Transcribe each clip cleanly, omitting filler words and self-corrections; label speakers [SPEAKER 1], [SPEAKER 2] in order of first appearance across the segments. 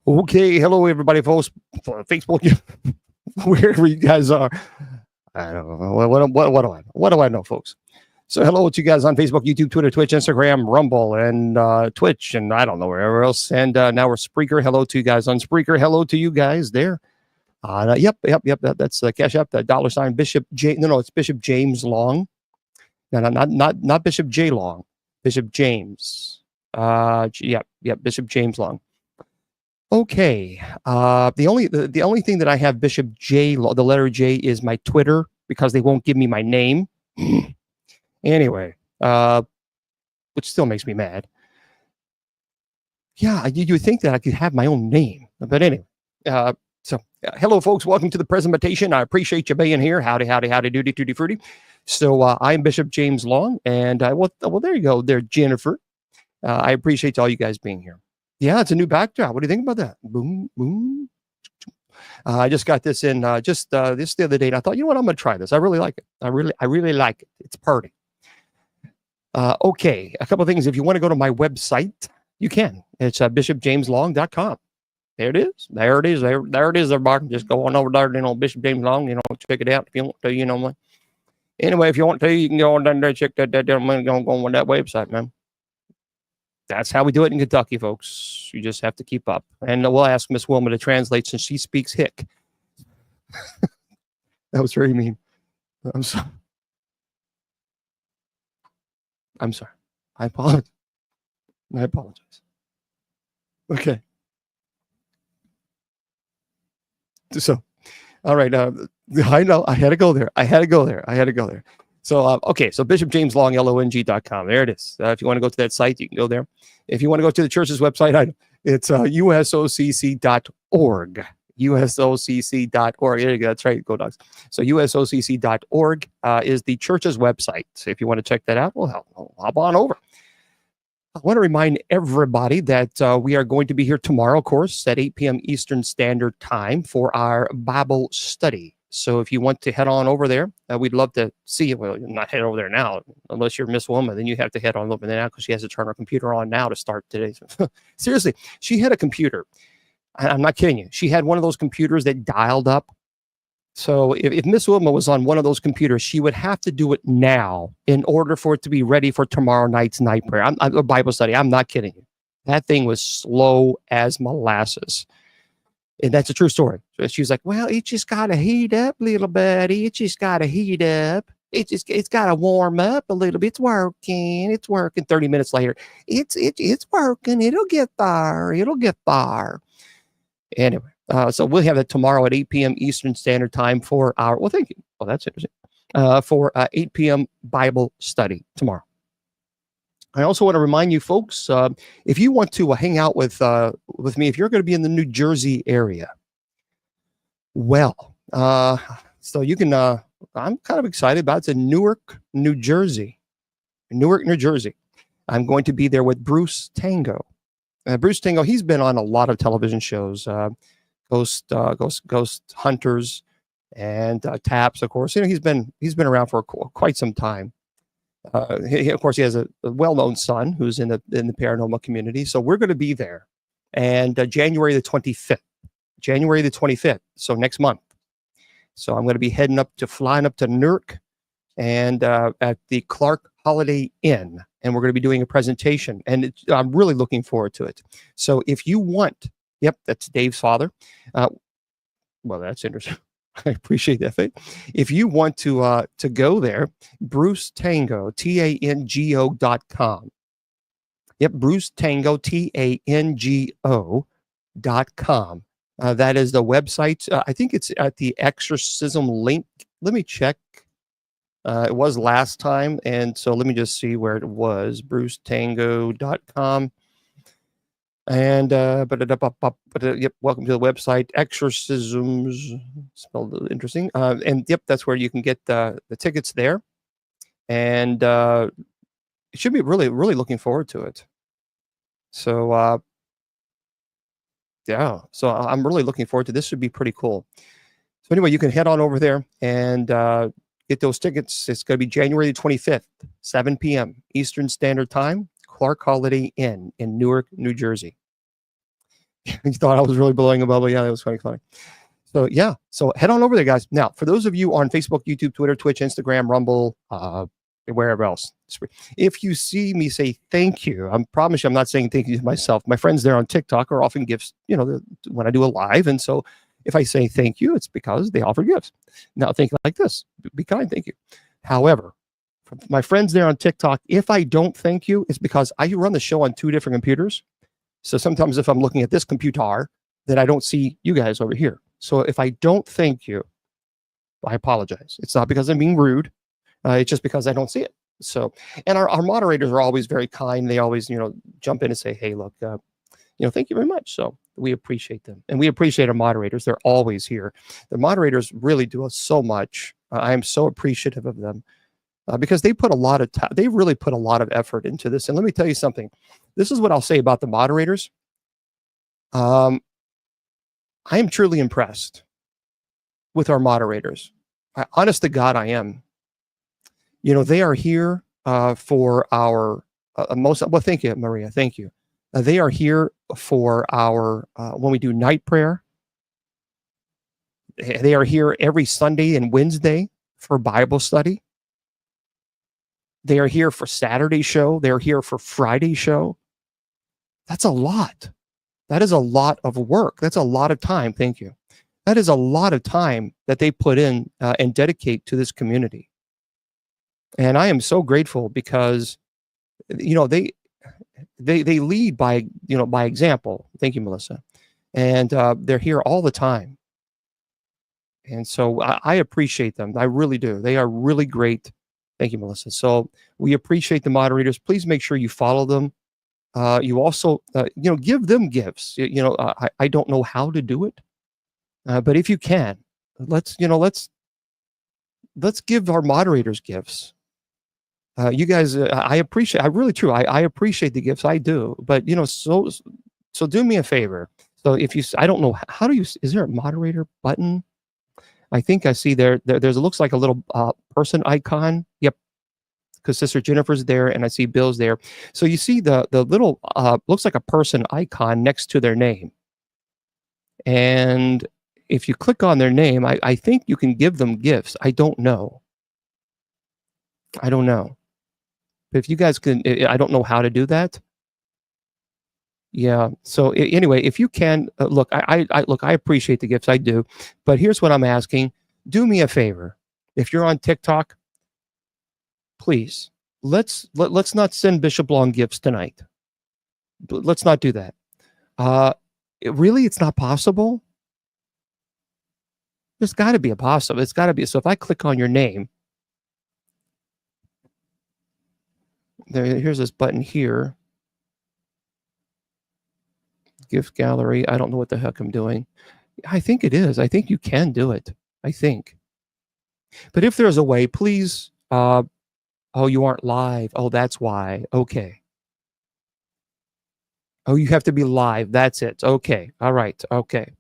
[SPEAKER 1] Okay, hello everybody, folks. Facebook, wherever you guys are. I don't know what do I know, folks. So hello to you guys on Facebook, YouTube, Twitter, Twitch, Instagram, Rumble, and Twitch, and I don't know wherever else. And now we're Spreaker. Hello to you guys on Spreaker. Hello to you guys there. Yep. That's Cash App. The $ Bishop J. No, it's Bishop James Long. No, not Bishop J Long. Bishop James. Yep. Bishop James Long. Okay. The only thing that I have Bishop J, the letter J, is my Twitter because they won't give me my name. Anyway, which still makes me mad. Yeah, you think that I could have my own name, but anyway. Hello, folks. Welcome to the presentation. I appreciate you being here. Howdy, doody, tutti fruity. So I'm Bishop James Long, and well, there you go, there, Jennifer. I appreciate all you guys being here. Yeah, it's a new backdrop. What do you think about that? Boom, boom. I just got this in this the other day, and I thought, you know what, I'm going to try this. I really like it. I really like it. It's party. Okay, a couple of things. If you want to go to my website, you can. It's bishopjameslong.com. There it is. There it is. There it is, everybody. Just go on over there, Bishop James Long, check it out if you want to, Anyway, if you want to, you can go on down there and check that out. I'm going to go on that website, man. That's how we do it in Kentucky, folks. You just have to keep up. And we'll ask Miss Wilma to translate since she speaks Hick. That was very mean. I'm sorry. I apologize. Okay. So, all right. I know I had to go there. So, okay. So BishopJamesLong.long.com. There it is. If you want to go to that site, you can go there. If you want to go to the church's website, it's usocc.org. usocc.org. There you go. That's right. Go Dogs. So usocc.org is the church's website. So if you want to check that out, well, hop on over. I want to remind everybody that we are going to be here tomorrow, of course, at 8 p.m. Eastern Standard Time for our Bible study. So if you want to head on over there, we'd love to see you. Well, not head over there now, unless you're Miss Wilma, then you have to head on over there now because she has to turn her computer on now to start today. Seriously, she had a computer. I'm not kidding you. She had one of those computers that dialed up. So if Miss Wilma was on one of those computers, she would have to do it now in order for it to be ready for tomorrow night's night prayer. A Bible study. I'm not kidding you. That thing was slow as molasses. And that's a true story. So she was like, well, it just got to heat up, little buddy. It just got to heat up. It's got to warm up a little bit. It's working. 30 minutes later, it's working. It'll get there. Anyway, so we'll have it tomorrow at 8 p.m. Eastern Standard Time for our, well, thank you. Oh, that's interesting. For 8 p.m. Bible study tomorrow. I also want to remind you folks, if you want to hang out with me, if you're going to be in the New Jersey area, well, so you can, I'm kind of excited about it. It's in Newark, New Jersey. I'm going to be there with Bruce Tango. Bruce Tango, he's been on a lot of television shows, Ghost Hunters and Taps, of course. He's been around for quite some time. Of course, he has a well-known son who's in the paranormal community. So we're going to be there, and January the 25th. So next month. So I'm going to be flying up to Newark, and at the Clark Holiday Inn, and we're going to be doing a presentation, and I'm really looking forward to it. So if you want, yep, that's Dave's father. Well, that's interesting. I appreciate that, Faith. If you want to go there, Bruce Tango, TANGO.com. Yep, Bruce Tango, TANGO.com. That is the website. I think it's at the exorcism link. Let me check. It was last time, and so let me just see where it was. BruceTango.com. And yep, welcome to the website. Exorcisms, spelled interesting. And yep, that's where you can get the tickets there. And it should be really looking forward to it. So yeah, so I'm really looking forward to this. Should be pretty cool. So anyway, you can head on over there and get those tickets. It's going to be January the 25th, 7 p.m. Eastern Standard Time, Clark Holiday Inn in Newark, New Jersey. You thought I was really blowing a bubble. Yeah, that was funny. So yeah, so head on over there, guys. Now, for those of you on Facebook, YouTube, Twitter, Twitch, Instagram, Rumble, wherever else, if you see me say thank you, I promise you I'm not saying thank you to myself. My friends there on TikTok are often gifts, when I do a live. And so if I say thank you, it's because they offer gifts. Now think like this, be kind, thank you. However, my friends there on TikTok, if I don't thank you, it's because I run the show on 2 different computers. So sometimes if I'm looking at this computer, then I don't see you guys over here. So if I don't thank you, I apologize. It's not because I'm being rude. It's just because I don't see it. So, and our moderators are always very kind. They always, jump in and say, hey, look, thank you very much. So we appreciate them. And we appreciate our moderators. They're always here. The moderators really do us so much. I am so appreciative of them because they put a lot of time. They really put a lot of effort into this. And let me tell you something. This is what I'll say about the moderators. I am truly impressed with our moderators. Honest to God, I am. They are here for our thank you, Maria. Thank you. They are here for our, when we do night prayer. They are here every Sunday and Wednesday for Bible study. They are here for Saturday show. They're here for Friday show. That's a lot. That is a lot of work. That's a lot of time. Thank you. That is a lot of time that they put in and dedicate to this community. And I am so grateful because, they lead by example. Thank you, Melissa. And they're here all the time. And so I appreciate them. I really do. They are really great. Thank you, Melissa. So we appreciate the moderators. Please make sure you follow them. You also, give them gifts. I don't know how to do it, but if you can, let's give our moderators gifts. You guys, I really true. I appreciate the gifts. I do, but so do me a favor. So if I don't know, how do you, is there a moderator button? I think I see there's, it looks like a little person icon. Yep. Because Sister Jennifer's there and I see Bill's there. So you see the little, looks like a person icon next to their name. And if you click on their name, I think you can give them gifts. I don't know. But if you guys can, I don't know how to do that. Yeah. So anyway, if you can, look, I appreciate the gifts. I do. But here's what I'm asking. Do me a favor. If you're on TikTok, please, let's not send Bishop Long gifts tonight. Let's not do that. It's not possible. There's got to be a possible. It's got to be. So if I click on your name, here's this button here. Gift gallery. I don't know what the heck I'm doing. I think it is. I think you can do it. I think. But if there's a way, please. Oh, you aren't live. Oh, that's why. Okay. Oh, you have to be live. That's it. Okay. All right. Okay.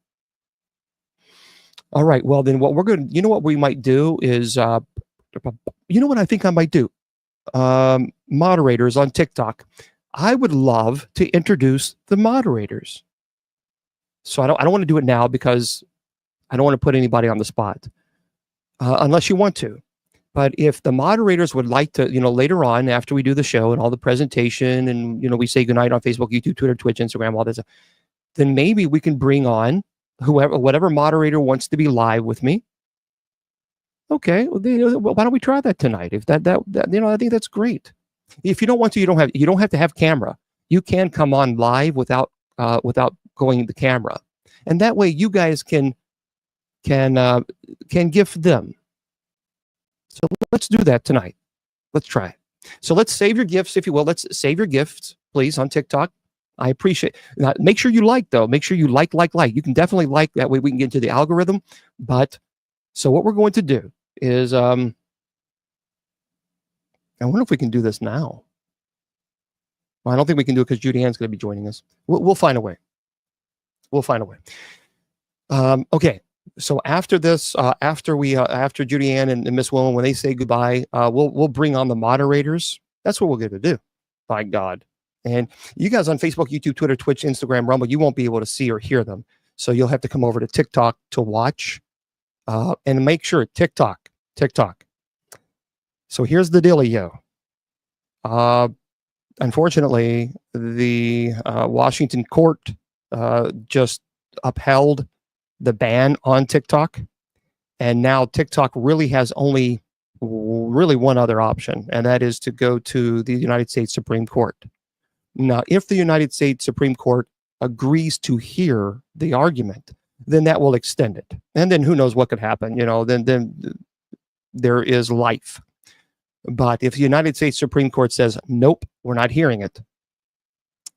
[SPEAKER 1] All right. Well, then what we're going to, what we might do is, what I think I might do? Moderators on TikTok. I would love to introduce the moderators. So I don't want to do it now because I don't want to put anybody on the spot, unless you want to. But if the moderators would like to, later on after we do the show and all the presentation and, we say goodnight on Facebook, YouTube, Twitter, Twitch, Instagram, all this, then maybe we can bring on whatever moderator wants to be live with me. Okay, well, why don't we try that tonight? If that I think that's great. If you don't want to, you don't have to have camera. You can come on live without going the camera, and that way you guys can gift them. So let's do that tonight. Let's try it. So let's save your gifts, if you will. Let's save your gifts, please, on TikTok. I appreciate. Make sure you like though. Make sure you like. You can definitely like. That way we can get into the algorithm. But so what we're going to do is I wonder if we can do this now. Well, I don't think we can do it because Judy Ann's going to be joining us. We'll find a way. Okay. So after this, after Judy Ann and Miss Willen, when they say goodbye, we'll bring on the moderators. That's what we're going to do. By God. And you guys on Facebook, YouTube, Twitter, Twitch, Instagram, Rumble, you won't be able to see or hear them. So you'll have to come over to TikTok to watch. And make sure TikTok. So here's the dealio. Unfortunately, the Washington court just upheld the ban on TikTok. And now TikTok really has only really one other option, and that is to go to the United States Supreme Court. Now, if the United States Supreme Court agrees to hear the argument, then that will extend it. And then who knows what could happen, then there is life. But if the United States Supreme Court says, nope, we're not hearing it,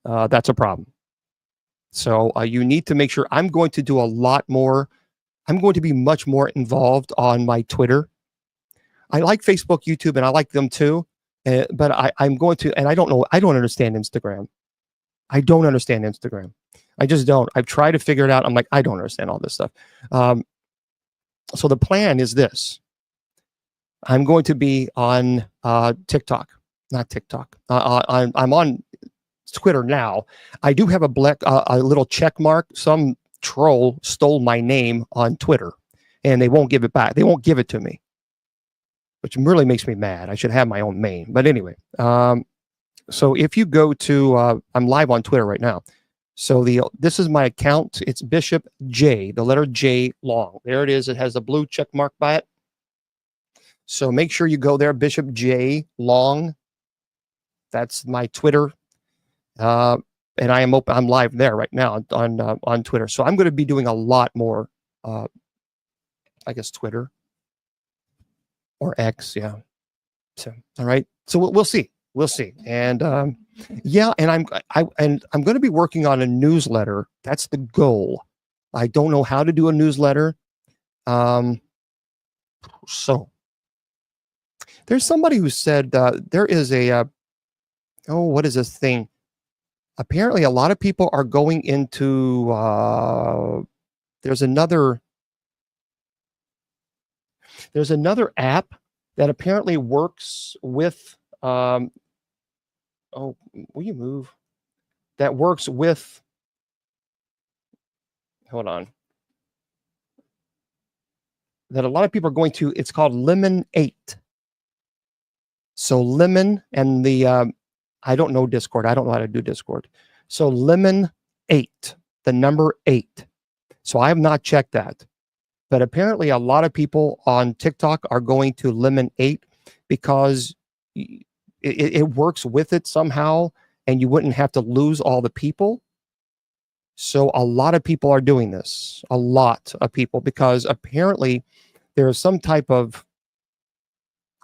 [SPEAKER 1] that's a problem. So you need to make sure. I'm going to do a lot more. I'm going to be much more involved on my Twitter. I like Facebook, YouTube, and I like them too. But I'm going to, and I don't understand Instagram. I don't understand Instagram. I just don't. I've tried to figure it out. I'm like, I don't understand all this stuff. So the plan is this. I'm going to be on TikTok, not TikTok. I'm on Twitter now. I do have a little check mark. Some troll stole my name on Twitter, and they won't give it back. They won't give it to me, which really makes me mad. I should have my own name. But anyway, so if you go to, I'm live on Twitter right now. So this is my account. It's Bishop J, the letter J Long. There it is. It has a blue check mark by it. So make sure you go there, Bishop J Long. That's my Twitter. And I'm live there right now on Twitter. So I'm going to be doing a lot more, I guess, Twitter or X. Yeah. So, all right. So we'll see. We'll see. And yeah, and I'm going to be working on a newsletter. That's the goal. I don't know how to do a newsletter. So there's somebody who said there is what is this thing? Apparently, a lot of people are going into. There's another app that apparently works with. Will you move? That works with. Hold on. That a lot of people are going to. It's called Lemon 8. So Lemon and the. I don't know Discord. I don't know how to do Discord. So Lemon 8, the number 8. So I have not checked that. But apparently a lot of people on TikTok are going to Lemon 8 because it works with it somehow and you wouldn't have to lose all the people. So a lot of people are doing this. A lot of people, because apparently there's some type of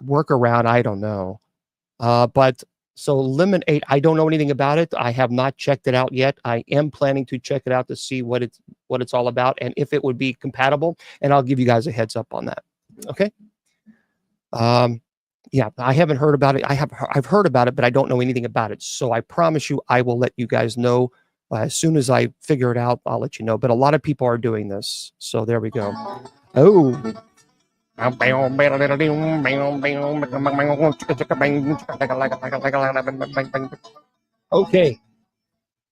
[SPEAKER 1] workaround. I don't know. But so Lemon 8, I don't know anything about it. I have not checked it out yet. I am planning to check it out to see what it's all about and if it would be compatible. And I'll give you guys a heads up on that. Okay. Yeah, I haven't heard about it. I've heard about it, but I don't know anything about it. So I promise you, I will let you guys know as soon as I figure it out. I'll let you know. But a lot of people are doing this. So there we go. Oh. Okay.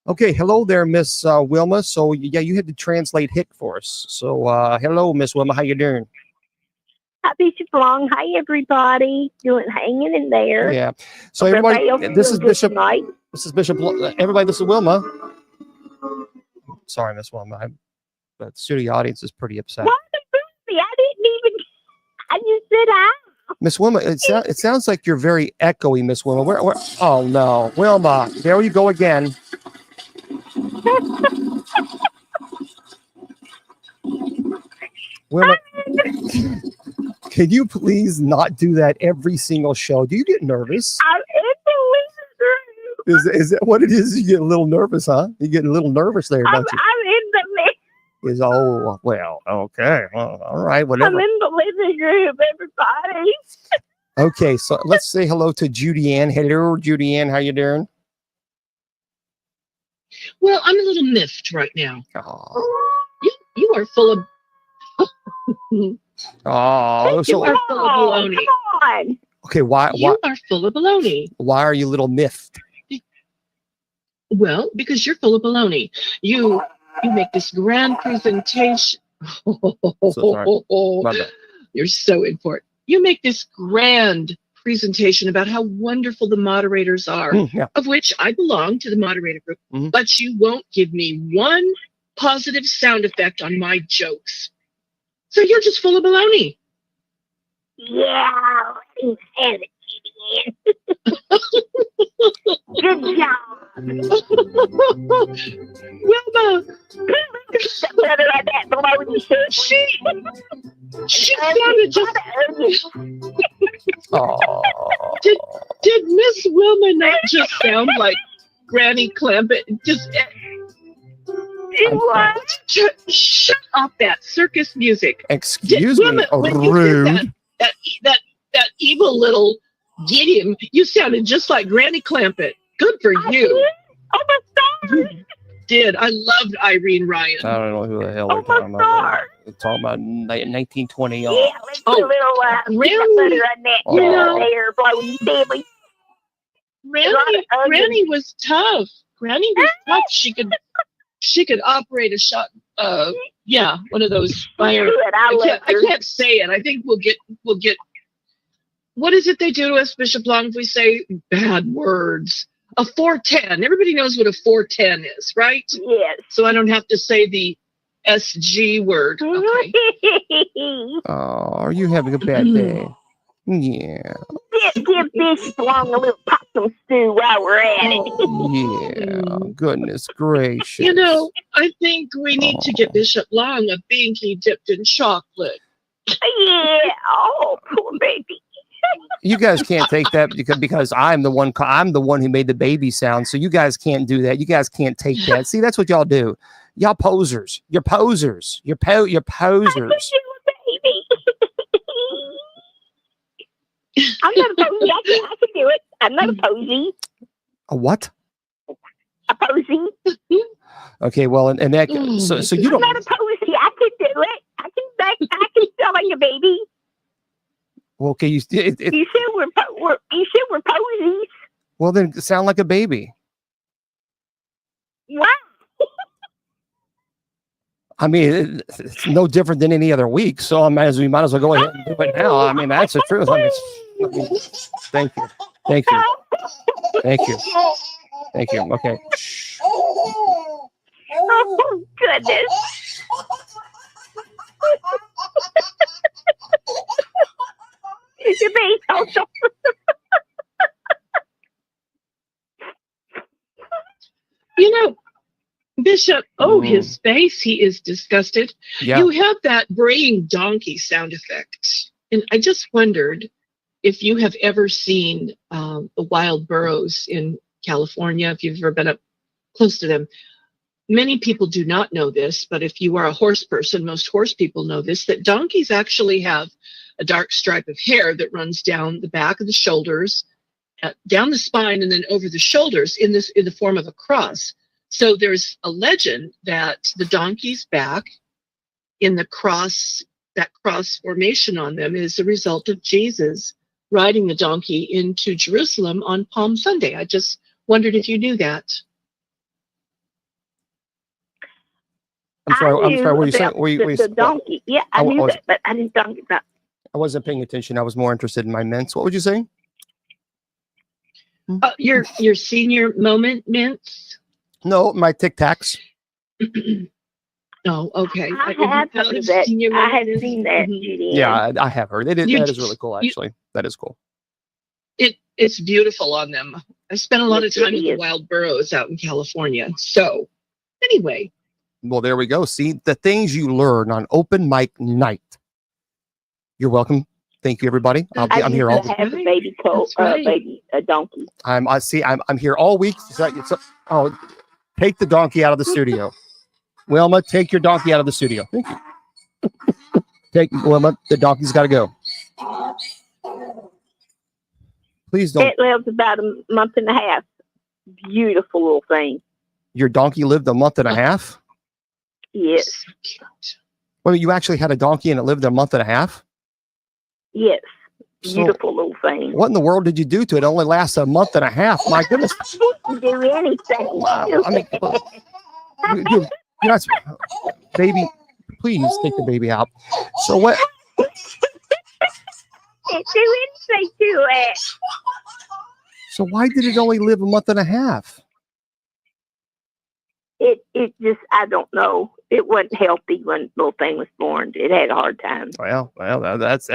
[SPEAKER 1] Okay. Hello there, Miss Wilma. So yeah, you had to translate Hick for us. So hello, Miss Wilma. How you doing?
[SPEAKER 2] Hi, Bishop Long. Hi, everybody. Hanging in there.
[SPEAKER 1] Yeah. So everybody, this is Bishop. Tonight. This is Bishop. Everybody, this is Wilma. Sorry, Miss Wilma. The studio audience is pretty upset.
[SPEAKER 2] Why the boozy? I didn't even. I just said hi.
[SPEAKER 1] Miss Wilma, it sounds like you're very echoey, Miss Wilma. Where? Oh no, Wilma, there you go again. Wilma, can you please not do that every single show? Do you get nervous?
[SPEAKER 2] I'm in the living room.
[SPEAKER 1] Is that what it is? You get a little nervous, huh? You get a little nervous there, don't you?
[SPEAKER 2] I'm in the living.
[SPEAKER 1] Is well, okay, well, all right, whatever.
[SPEAKER 2] I'm in the living room, everybody.
[SPEAKER 1] Okay, so let's say hello to Judy Ann. Hello, Judy Ann. How you doing?
[SPEAKER 3] Well, I'm a little miffed right now. You are full of.
[SPEAKER 1] Oh,
[SPEAKER 3] you are full of baloney.
[SPEAKER 2] Come on.
[SPEAKER 1] Okay, why?
[SPEAKER 3] You are full of baloney.
[SPEAKER 1] Why are you a little miffed?
[SPEAKER 3] Well, because you're full of baloney. You make this grand presentation.
[SPEAKER 1] My bad.
[SPEAKER 3] You're so in for it. You make this grand presentation about how wonderful the moderators are,
[SPEAKER 1] Yeah.
[SPEAKER 3] of which I belong to the moderator group,
[SPEAKER 1] Mhm.
[SPEAKER 3] but you won't give me one positive sound effect on my jokes. So you're just full of baloney.
[SPEAKER 2] Yeah, and it, Judy Ann. Good job.
[SPEAKER 3] Wilma,
[SPEAKER 2] Better at that baloney
[SPEAKER 3] she sounded just.
[SPEAKER 1] Oh.
[SPEAKER 3] Did Miss Wilma not just sound like Granny Clampett? Just
[SPEAKER 2] What?
[SPEAKER 3] shut off that circus music.
[SPEAKER 1] Excuse me.
[SPEAKER 3] Wilma, when you
[SPEAKER 1] Rude.
[SPEAKER 3] did that evil little get him, you sounded just like Granny Clampett. Good for you.
[SPEAKER 2] Oh, my star.
[SPEAKER 3] Did. I loved Irene Ryan.
[SPEAKER 1] I don't know who the hell
[SPEAKER 2] Oh,
[SPEAKER 1] they're talking
[SPEAKER 2] my
[SPEAKER 1] about.
[SPEAKER 2] star.
[SPEAKER 1] They're talking about 1920.
[SPEAKER 2] Yeah, let's put a little
[SPEAKER 3] really?
[SPEAKER 2] peanut butter on that.
[SPEAKER 1] Oh.
[SPEAKER 2] There, baloney family.
[SPEAKER 3] Granny was tough. Granny was tough. She could operate a shot. One of those fire.
[SPEAKER 2] Good, I
[SPEAKER 3] can't say it. I think we'll get. What is it they do to us, Bishop Long, if we say bad words? A 410. Everybody knows what a 410 is, right?
[SPEAKER 2] Yes.
[SPEAKER 3] So I don't have to say the SG word. Okay.
[SPEAKER 1] Oh, are you having a bad day? Yeah.
[SPEAKER 2] Give Bishop Long a little possum stew while we're at it.
[SPEAKER 1] Yeah. Goodness gracious.
[SPEAKER 3] You know, I think we need to get Bishop Long a binky dipped in chocolate.
[SPEAKER 2] Yeah. Oh, poor baby.
[SPEAKER 1] You guys can't take that because I'm the one who made the baby sound. So you guys can't do that. You guys can't take that. See, that's what y'all do. Y'all posers. You're posers. You're posers.
[SPEAKER 2] Baby. I'm not a posy. I can do it. I'm not a posy.
[SPEAKER 1] A what?
[SPEAKER 2] A posy.
[SPEAKER 1] Okay, well, and that so you
[SPEAKER 2] I'm
[SPEAKER 1] don't.
[SPEAKER 2] not a posy. I can do it. I can sound like a baby.
[SPEAKER 1] Well, okay, you said
[SPEAKER 2] we're posies.
[SPEAKER 1] Well, then sound like a baby.
[SPEAKER 2] Wow.
[SPEAKER 1] I mean, it's no different than any other week. So we might as well go ahead and do it now. I mean, that's the truth. I mean, thank you. Okay.
[SPEAKER 2] Oh, goodness. You're being social.
[SPEAKER 3] You know, Bishop, his face, he is disgusted.
[SPEAKER 1] Yeah.
[SPEAKER 3] You have that braying donkey sound effect. And I just wondered if you have ever seen the wild burros in California, if you've ever been up close to them. Many people do not know this, but if you are a horse person, most horse people know this, that donkeys actually have a dark stripe of hair that runs down the back of the shoulders, down the spine, and then over the shoulders in the form of a cross. So there's a legend that the donkey's back in the cross, that cross formation on them, is the result of Jesus riding the donkey into Jerusalem on Palm Sunday. I just wondered if you knew that.
[SPEAKER 1] I'm sorry. What were you saying?
[SPEAKER 2] The donkey. Yeah, I knew that, but I didn't talk about.
[SPEAKER 1] I wasn't paying attention. I was more interested in my mints. What would you say?
[SPEAKER 3] Your senior moment mints?
[SPEAKER 1] No, my Tic Tacs.
[SPEAKER 3] Oh, okay.
[SPEAKER 2] I have seen that, Judy.
[SPEAKER 1] Yeah, I have heard. That is really cool, actually. That is cool.
[SPEAKER 3] It's beautiful on them. I spent a lot of time with the wild burros out in California. So, anyway.
[SPEAKER 1] Well, there we go. See, the things you learn on open mic night. You're welcome. Thank you, everybody. I'm here all week.
[SPEAKER 2] Have a baby a donkey.
[SPEAKER 1] I'm here all week. Take the donkey out of the studio. Wilma, take your donkey out of the studio. Thank you. Take Wilma. The donkey's got to go. Please don't.
[SPEAKER 2] It lives about a month and a half. Beautiful little thing.
[SPEAKER 1] Your donkey lived a month and a half?
[SPEAKER 2] Yes.
[SPEAKER 1] Well, you actually had a donkey and it lived a month and a half?
[SPEAKER 2] Yes. beautiful little thing.
[SPEAKER 1] What in the world did you do to it? It only lasts a month and a half. My goodness.
[SPEAKER 2] Didn't do anything.
[SPEAKER 1] Wow. I mean, you're not, baby, please take the baby out. So what?
[SPEAKER 2] Didn't do anything to it.
[SPEAKER 1] So why did it only live a month and a half?
[SPEAKER 2] It just, I don't know. It wasn't healthy when the little thing was born. It had a hard time.
[SPEAKER 1] Well, that's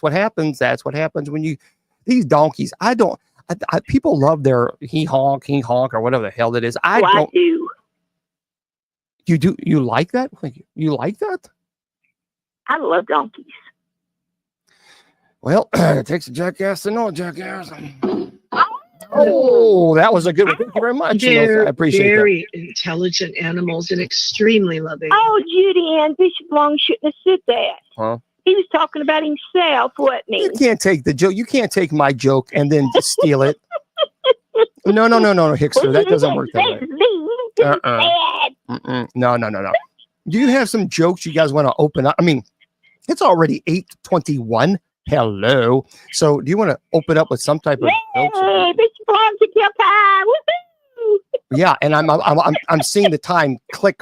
[SPEAKER 1] what happens. That's what happens when these donkeys. People love their he honk, or whatever the hell it is. I
[SPEAKER 2] Oh,
[SPEAKER 1] don't.
[SPEAKER 2] I do.
[SPEAKER 1] You do? You like that? You like that?
[SPEAKER 2] I love donkeys.
[SPEAKER 1] Well, it takes a jackass to know a jackass. Oh, that was a good one. Thank you very much. I appreciate that.
[SPEAKER 3] Very intelligent animals and extremely loving.
[SPEAKER 2] Oh, Judy Ann Bishop Long shouldn't have said that.
[SPEAKER 1] Huh?
[SPEAKER 2] He was talking about himself, wasn't he?
[SPEAKER 1] You can't take the joke. You can't take my joke and then just steal it. No, Hickster. That doesn't work that way. No. Do you have some jokes you guys want to open up? I mean, it's already 8:21. Hello. So do you want to open up with some type of jokes?
[SPEAKER 2] Hey, Bishop Long to kill time. Woohoo!
[SPEAKER 1] Yeah, and I'm seeing the time click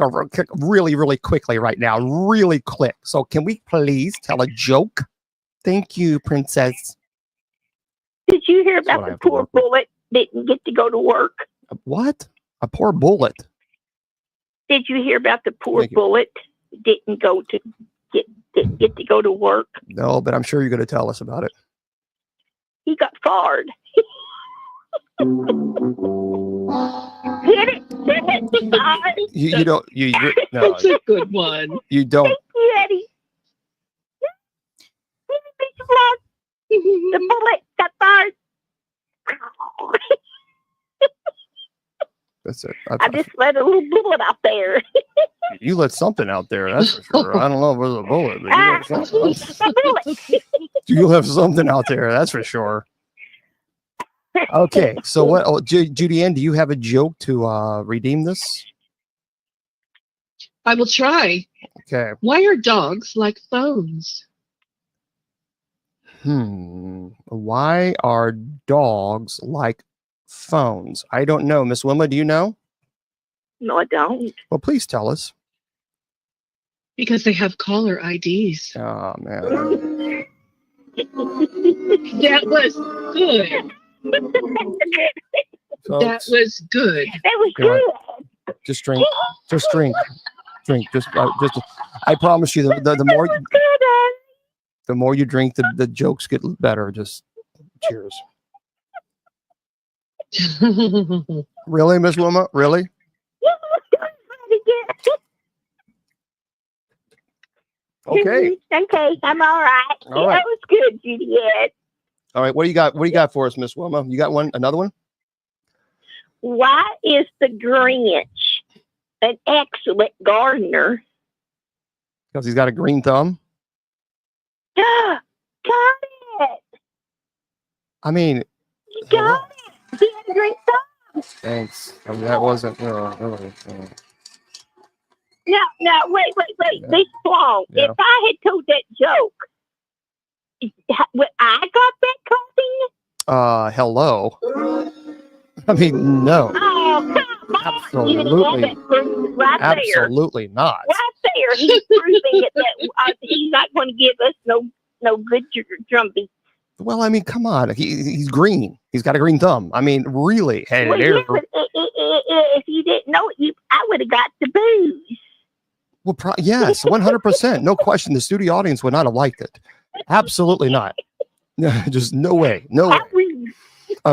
[SPEAKER 1] really, really quickly right now. Really quick. So can we please tell a joke? Thank you, Princess.
[SPEAKER 2] Did you hear
[SPEAKER 1] That's what I
[SPEAKER 2] about the
[SPEAKER 1] have to
[SPEAKER 2] poor
[SPEAKER 1] work with.
[SPEAKER 2] bullet didn't get to go to work?
[SPEAKER 1] What? A poor bullet.
[SPEAKER 2] Did you hear about the poor
[SPEAKER 1] Thank you.
[SPEAKER 2] bullet didn't get to go to work?
[SPEAKER 1] No, but I'm sure you're going to tell us about it.
[SPEAKER 2] He got fired. Get it? Fired.
[SPEAKER 1] You don't. No,
[SPEAKER 3] That's a good one.
[SPEAKER 1] you don't.
[SPEAKER 2] Thank you, Eddie. Bishop Long, the bullet got fired.
[SPEAKER 1] That's it.
[SPEAKER 2] I just let a little bullet out there.
[SPEAKER 1] You let something out there. That's for sure. I don't know if it was a bullet, but you let something.
[SPEAKER 2] A bullet.
[SPEAKER 1] You left something out there. That's for sure. Okay, so what? Oh, Judy Ann, do you have a joke to redeem this?
[SPEAKER 3] I will try.
[SPEAKER 1] Okay.
[SPEAKER 3] Why are dogs like phones?
[SPEAKER 1] Why are dogs like phones? I don't know. Miss Wilma, do you know?
[SPEAKER 2] No, I don't.
[SPEAKER 1] Well, please tell us.
[SPEAKER 3] Because they have caller IDs.
[SPEAKER 1] Oh man.
[SPEAKER 3] That was good.
[SPEAKER 1] Folks,
[SPEAKER 3] That was good.
[SPEAKER 2] That was
[SPEAKER 1] Come on.
[SPEAKER 2] good.
[SPEAKER 1] just drink. Just drink. Drink. Just. I promise you, the more you drink, the jokes get better. Just cheers. Really, Miss Wilma? Really? Okay.
[SPEAKER 2] Okay, I'm all right.
[SPEAKER 1] All right.
[SPEAKER 2] That was good, Juliet.
[SPEAKER 1] All right. What do you got? What do you got for us, Miss Wilma? You got one? Another one?
[SPEAKER 2] Why is the Grinch an excellent gardener?
[SPEAKER 1] Because he's got a green thumb.
[SPEAKER 2] Got it.
[SPEAKER 1] I mean,
[SPEAKER 2] You got it. He had a green thumb.
[SPEAKER 1] thanks. I mean, that wasn't.
[SPEAKER 2] No, wait.
[SPEAKER 1] Yeah.
[SPEAKER 2] This long.
[SPEAKER 1] Yeah.
[SPEAKER 2] If I had told that joke, would I got that copy?
[SPEAKER 1] Hello. I mean, no.
[SPEAKER 2] Oh, come on. You didn't have
[SPEAKER 1] Absolutely.
[SPEAKER 2] that proof right there.
[SPEAKER 1] Absolutely not.
[SPEAKER 2] Right there. He's proving it that he's not going to give us no good drumbeat.
[SPEAKER 1] Well, I mean, come on. He's green. He's got a green thumb. I mean, really? Hey,
[SPEAKER 2] Well,
[SPEAKER 1] there.
[SPEAKER 2] yeah, but if you didn't know it, I would have got the booze.
[SPEAKER 1] Well, yes, 100%. No question. The studio audience would not have liked it. Absolutely not. Just no way. No way.
[SPEAKER 2] I would-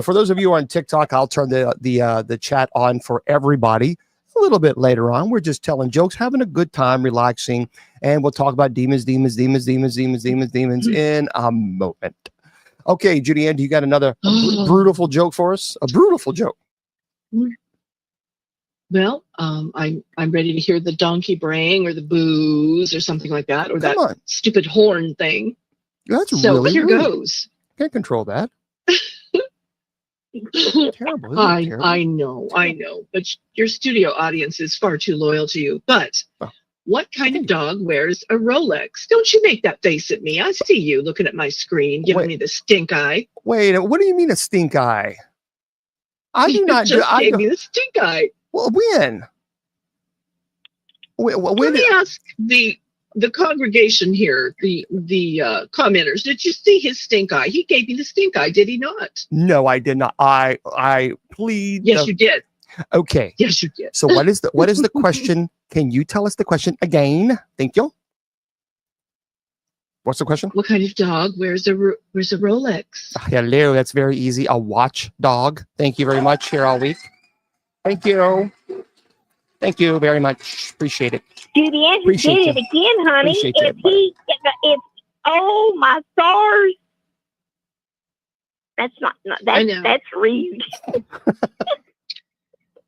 [SPEAKER 1] For those of you on TikTok, I'll turn the chat on for everybody a little bit later on. We're just telling jokes, having a good time, relaxing, and we'll talk about demons in a moment. Okay, Judy Ann, do you got another brutal joke for us? A brutal joke.
[SPEAKER 3] Well, I'm ready to hear the donkey braying or the boos or something like that, or that
[SPEAKER 1] Come on.
[SPEAKER 3] stupid horn thing.
[SPEAKER 1] That's
[SPEAKER 3] So
[SPEAKER 1] really
[SPEAKER 3] here
[SPEAKER 1] rude.
[SPEAKER 3] goes.
[SPEAKER 1] Can't control that. Terrible. Isn't it terrible?
[SPEAKER 3] I know, but your studio audience is far too loyal to you. But
[SPEAKER 1] Oh.
[SPEAKER 3] What kind of dog wears a Rolex? Don't you make that face at me. I see you looking at my screen, giving
[SPEAKER 1] Wait.
[SPEAKER 3] me the stink eye.
[SPEAKER 1] Wait, what do you mean a stink eye? I do
[SPEAKER 3] You
[SPEAKER 1] not do.
[SPEAKER 3] just
[SPEAKER 1] I
[SPEAKER 3] gave
[SPEAKER 1] do,
[SPEAKER 3] me the stink eye.
[SPEAKER 1] well, when? When
[SPEAKER 3] Let me ask the congregation here, the commenters. Did you see his stink eye? He gave me the stink eye, did he not?
[SPEAKER 1] No, I did not. I plead.
[SPEAKER 3] Yes, you did.
[SPEAKER 1] Okay.
[SPEAKER 3] Yes, you did.
[SPEAKER 1] So what is the question? Can you tell us the question again? Thank you. What's the question?
[SPEAKER 3] What kind of dog wears a Rolex?
[SPEAKER 1] Hello, that's very easy. A watchdog. Thank you very much. Here all week. Thank you. Thank you very much. Appreciate it.
[SPEAKER 2] Judy Ann
[SPEAKER 1] Appreciate
[SPEAKER 2] did it
[SPEAKER 1] you.
[SPEAKER 2] again, honey.
[SPEAKER 1] Appreciate you,
[SPEAKER 2] If oh my stars. That's not
[SPEAKER 3] I know.
[SPEAKER 2] that's rude.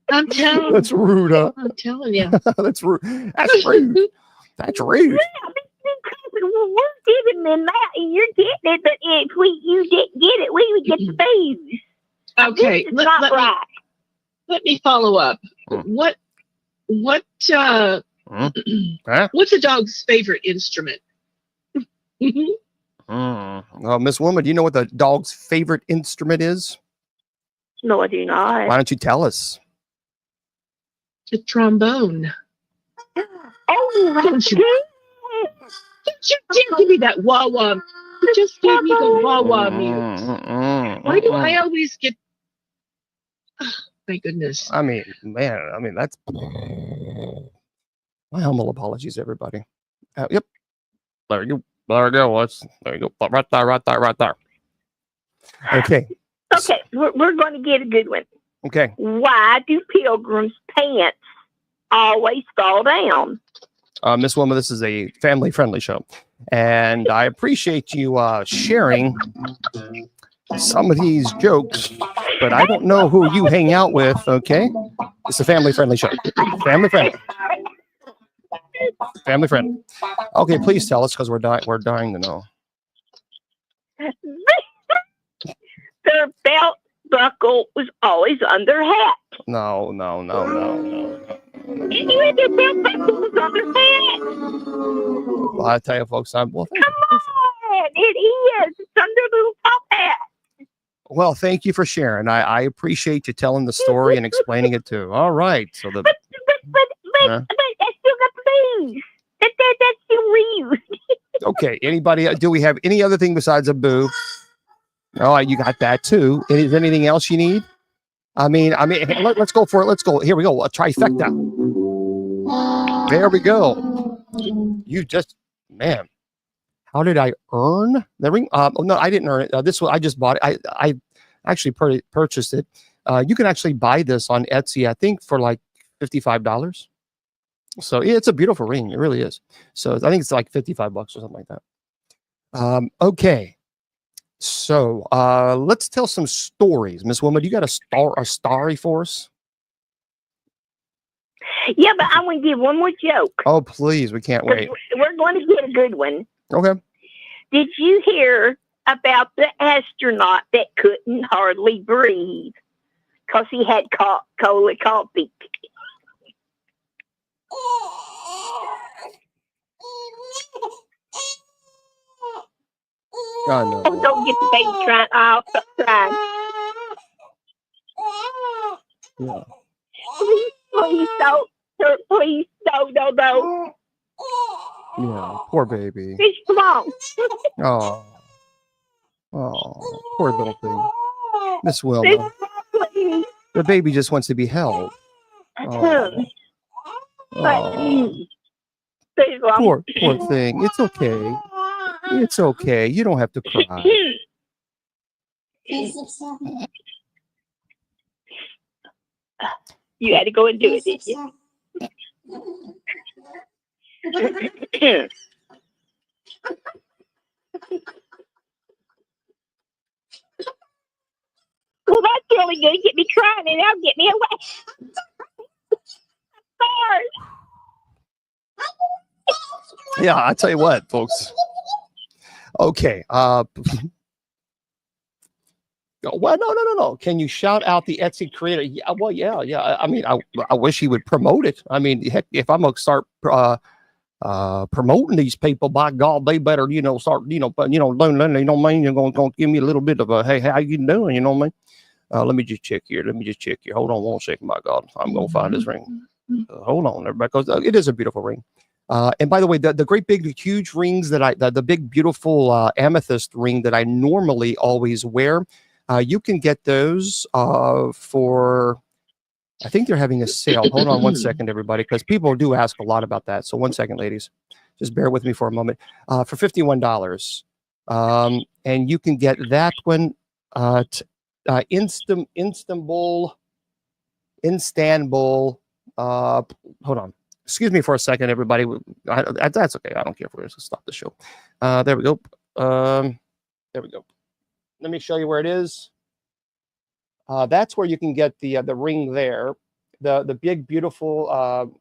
[SPEAKER 3] I'm telling.
[SPEAKER 1] That's rude. Huh?
[SPEAKER 3] I'm telling you.
[SPEAKER 1] That's rude. That's rude. That's rude.
[SPEAKER 2] We're giving them that, and you're getting it. But if you didn't get it, we would get the food.
[SPEAKER 3] Okay,
[SPEAKER 2] This is not right.
[SPEAKER 3] let me follow up. What
[SPEAKER 1] Huh?
[SPEAKER 3] what's a dog's favorite instrument?
[SPEAKER 1] Miss Woman, do you know what the dog's favorite instrument is?
[SPEAKER 2] No, I do not.
[SPEAKER 1] Why don't you tell us?
[SPEAKER 3] The trombone.
[SPEAKER 2] Oh,
[SPEAKER 3] Don't you-
[SPEAKER 2] good.
[SPEAKER 3] You did give me that wah wah. You just gave me the wah wah mute. Why do I always get? Oh, my goodness.
[SPEAKER 1] I mean, man, that's my humble apologies, everybody. Yep. There you go. There you go. There you go. Right there. Okay.
[SPEAKER 2] Okay, we're going to get a good one.
[SPEAKER 1] Okay.
[SPEAKER 2] Why do pilgrims' pants always fall down?
[SPEAKER 1] Miss Wilma, this is a family-friendly show, and I appreciate you sharing some of these jokes, but I don't know who you hang out with. Okay, it's a family-friendly show. Family-friendly. Family-friendly. Okay, please tell us because we're dying to know.
[SPEAKER 2] Their belt buckle was always on their hat.
[SPEAKER 1] No.
[SPEAKER 2] And you had their belt buckle was on their hat.
[SPEAKER 1] Well, I tell you, folks, thank you.
[SPEAKER 2] It is. It's under the little top hat.
[SPEAKER 1] Well, thank you for sharing. I appreciate you telling the story and explaining it too. All right. So
[SPEAKER 2] But I still got the booze. That's still rude.
[SPEAKER 1] okay. Anybody? Do we have any other thing besides a boo? All right, you got that too. Is there anything else you need? I mean, let's go for it. Let's go. Here we go. A trifecta. There we go. You just, man. How did I earn the ring? No, I didn't earn it. This one I just bought it. I actually purchased it. You can actually buy this on Etsy. I think for like $55. So yeah, it's a beautiful ring. It really is. So I think it's like $55 or something like that. Okay. So let's tell some stories. Miss Wilma, do you got a story for us?
[SPEAKER 2] Yeah, but I'm going to give one more joke.
[SPEAKER 1] Oh, please. We can't wait.
[SPEAKER 2] We're going to get a good one.
[SPEAKER 1] Okay.
[SPEAKER 2] Did you hear about the astronaut that couldn't hardly breathe because he had cold coffee?
[SPEAKER 1] Oh, no.
[SPEAKER 2] Oh, don't get the baby crying. I'll stop crying.
[SPEAKER 1] Yeah.
[SPEAKER 2] Please don't. Please don't. No.
[SPEAKER 1] Yeah. Poor baby.
[SPEAKER 2] Fish, come on.
[SPEAKER 1] Oh, poor little thing. Miss
[SPEAKER 2] Fish,
[SPEAKER 1] Wilma,
[SPEAKER 2] please.
[SPEAKER 1] the baby just wants to be held. Oh,
[SPEAKER 2] Fish,
[SPEAKER 1] poor thing. It's okay. It's okay. You don't have to cry.
[SPEAKER 2] You had to go and do it, did you? Well, that's really good. Get me crying and that'll get me away. Sorry.
[SPEAKER 1] Yeah, I tell you what, folks. Okay. Well, no. Can you shout out the Etsy creator? Yeah, well, yeah. I mean, I wish he would promote it. I mean, heck, if I'm gonna start promoting these people. By God, they better, start, doing, that, you know what I mean? You're going to give me a little bit of a, hey, how you doing? You know what I mean? Let me just check here. Hold on one second, my God. I'm going to find this ring. Hold on, everybody, because it is a beautiful ring. And by the way, the great big huge rings that the big beautiful amethyst ring that I normally always wear, you can get those for, I think they're having a sale. Hold on one second, everybody, because people do ask a lot about that. So 1 second, ladies, just bear with me for a moment. For $51, and you can get that one Istanbul. Hold on. Excuse me for a second, everybody. That's okay. I don't care if we're going to stop the show. There we go. There we go. Let me show you where it is. That's where you can get the ring there. The big, beautiful,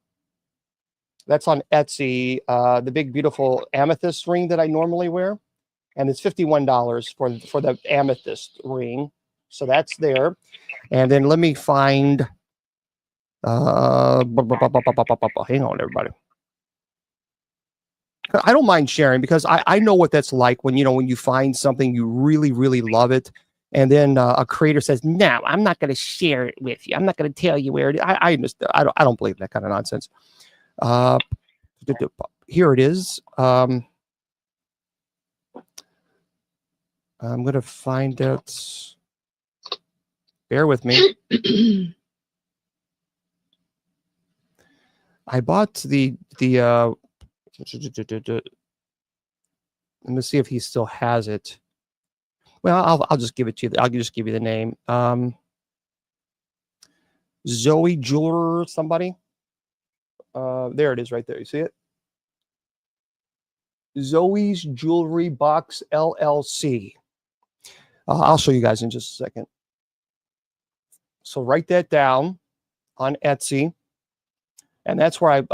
[SPEAKER 1] that's on Etsy. The big, beautiful amethyst ring that I normally wear. And it's $51 for the amethyst ring. So that's there. And then let me find... hang on, everybody. I don't mind sharing because I know what that's like when you find something you really, really love it, and then a creator says, "No, I'm not going to share it with you. I'm not going to tell you where it is." I understand. I don't believe that kind of nonsense. Here it is. I'm going to find it. Bear with me. I bought the let me see if he still has it. Well, I'll just give it to you. I'll just give you the name. Zoe Jeweler, somebody. There it is right there. You see it? Zoe's Jewelry Box LLC. I'll show you guys in just a second. So write that down on Etsy. And that's where I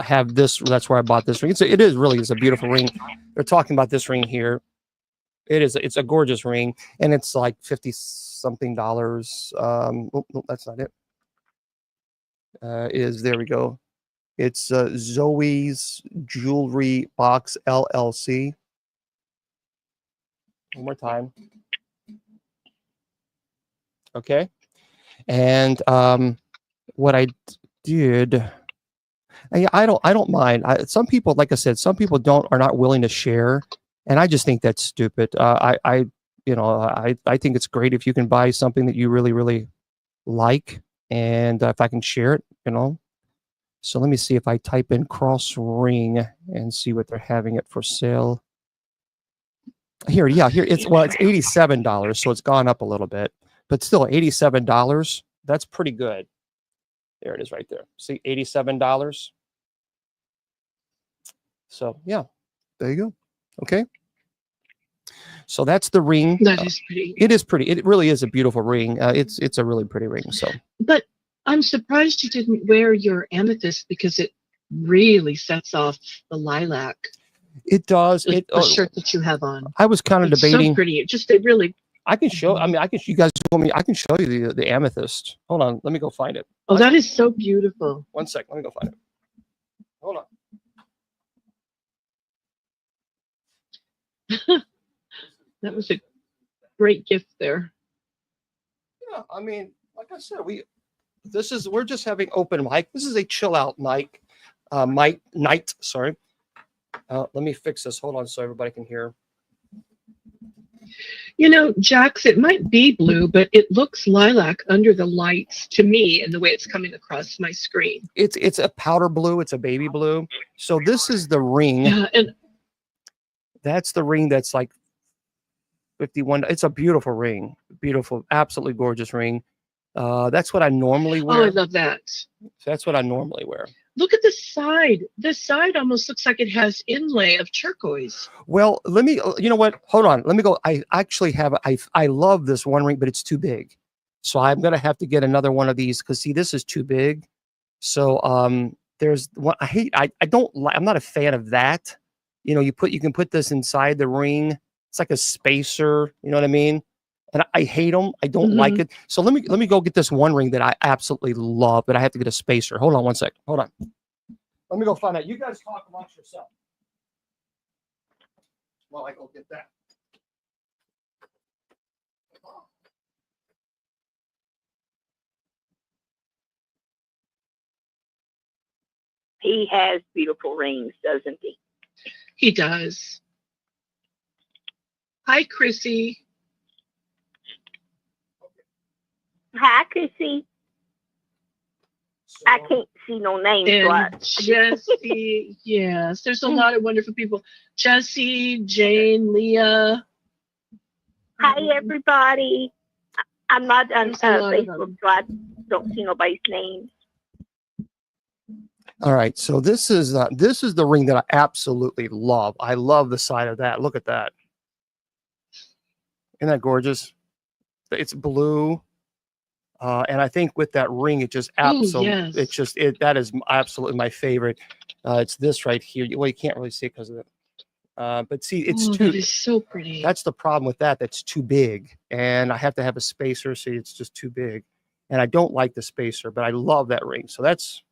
[SPEAKER 1] have this. That's where I bought this ring. It is a beautiful ring. They're talking about this ring here. It's a gorgeous ring, and it's like $50-something. No, that's not it. There we go. It's Zoe's Jewelry Box LLC. One more time. Okay. And what I did, I don't mind. Some people, like I said, some people are not willing to share, and I just think that's stupid. I think it's great if you can buy something that you really, really like, and if I can share it, So let me see if I type in cross ring and see what they're having it for sale. Here it's $87, so it's gone up a little bit, but still $87. That's pretty good. There it is right there. See, $87. So yeah, there you go. Okay. So that's the ring.
[SPEAKER 3] That is pretty.
[SPEAKER 1] It is pretty. It really is a beautiful ring. It's a really pretty ring. So.
[SPEAKER 3] But I'm surprised you didn't wear your amethyst because it really sets off the lilac.
[SPEAKER 1] It does.
[SPEAKER 3] The shirt that you have on.
[SPEAKER 1] I was kind of debating.
[SPEAKER 3] So pretty. It really.
[SPEAKER 1] I can show. I mean, you guys told me I can show you the amethyst. Hold on, let me go find it.
[SPEAKER 3] Oh, that is so beautiful.
[SPEAKER 1] 1 second, let me go find it. Hold
[SPEAKER 3] on. That was a great gift there.
[SPEAKER 1] Yeah, I mean, like I said, we're just having open mic. This is a chill out night. Sorry. Let me fix this. Hold on, so everybody can hear.
[SPEAKER 3] Jax, it might be blue, but it looks lilac under the lights to me and the way it's coming across my screen.
[SPEAKER 1] It's a powder blue. It's a baby blue. So this is the ring.
[SPEAKER 3] Yeah, and
[SPEAKER 1] that's the ring that's like 51. It's a beautiful ring. Beautiful, absolutely gorgeous ring. That's what I normally wear.
[SPEAKER 3] Oh, I love that.
[SPEAKER 1] So that's what I normally wear.
[SPEAKER 3] Look at the side. The side almost looks like it has inlay of turquoise.
[SPEAKER 1] Well, let me, you know what? Hold on. Let me go. I actually have, I love this one ring, but it's too big. So I'm going to have to get another one of these because see, this is too big. So there's one, I'm not a fan of that. You can put this inside the ring. It's like a spacer. You know what I mean? And I hate them. I don't like it. So let me go get this one ring that I absolutely love, but I have to get a spacer. Hold on 1 second. Hold on. Let me go find out. You guys talk amongst yourself. Well, I go get that.
[SPEAKER 2] He has beautiful rings, doesn't he?
[SPEAKER 3] He does. Hi, Chrissy.
[SPEAKER 2] Hi, Chrissy. I
[SPEAKER 1] So,
[SPEAKER 2] can't see no names.
[SPEAKER 3] And
[SPEAKER 2] But
[SPEAKER 3] Jesse. Yes, there's a lot of wonderful people. Jesse, Jane, Leah.
[SPEAKER 2] hi, everybody. I'm not on
[SPEAKER 3] There's a lot of
[SPEAKER 2] Facebook,
[SPEAKER 3] them.
[SPEAKER 2] so I don't see nobody's names.
[SPEAKER 1] all right. So this is the ring that I absolutely love. I love the side of that. Look at that. Isn't that gorgeous? It's blue. And I think with that ring, it just absolutely,
[SPEAKER 3] yes.
[SPEAKER 1] that is absolutely my favorite. It's this right here. Well, you can't really see it because of it. But see, it's too,
[SPEAKER 3] That is so pretty.
[SPEAKER 1] that's the problem with that. That's too big. And I have to have a spacer. So it's just too big. And I don't like the spacer, but I love that ring. So that's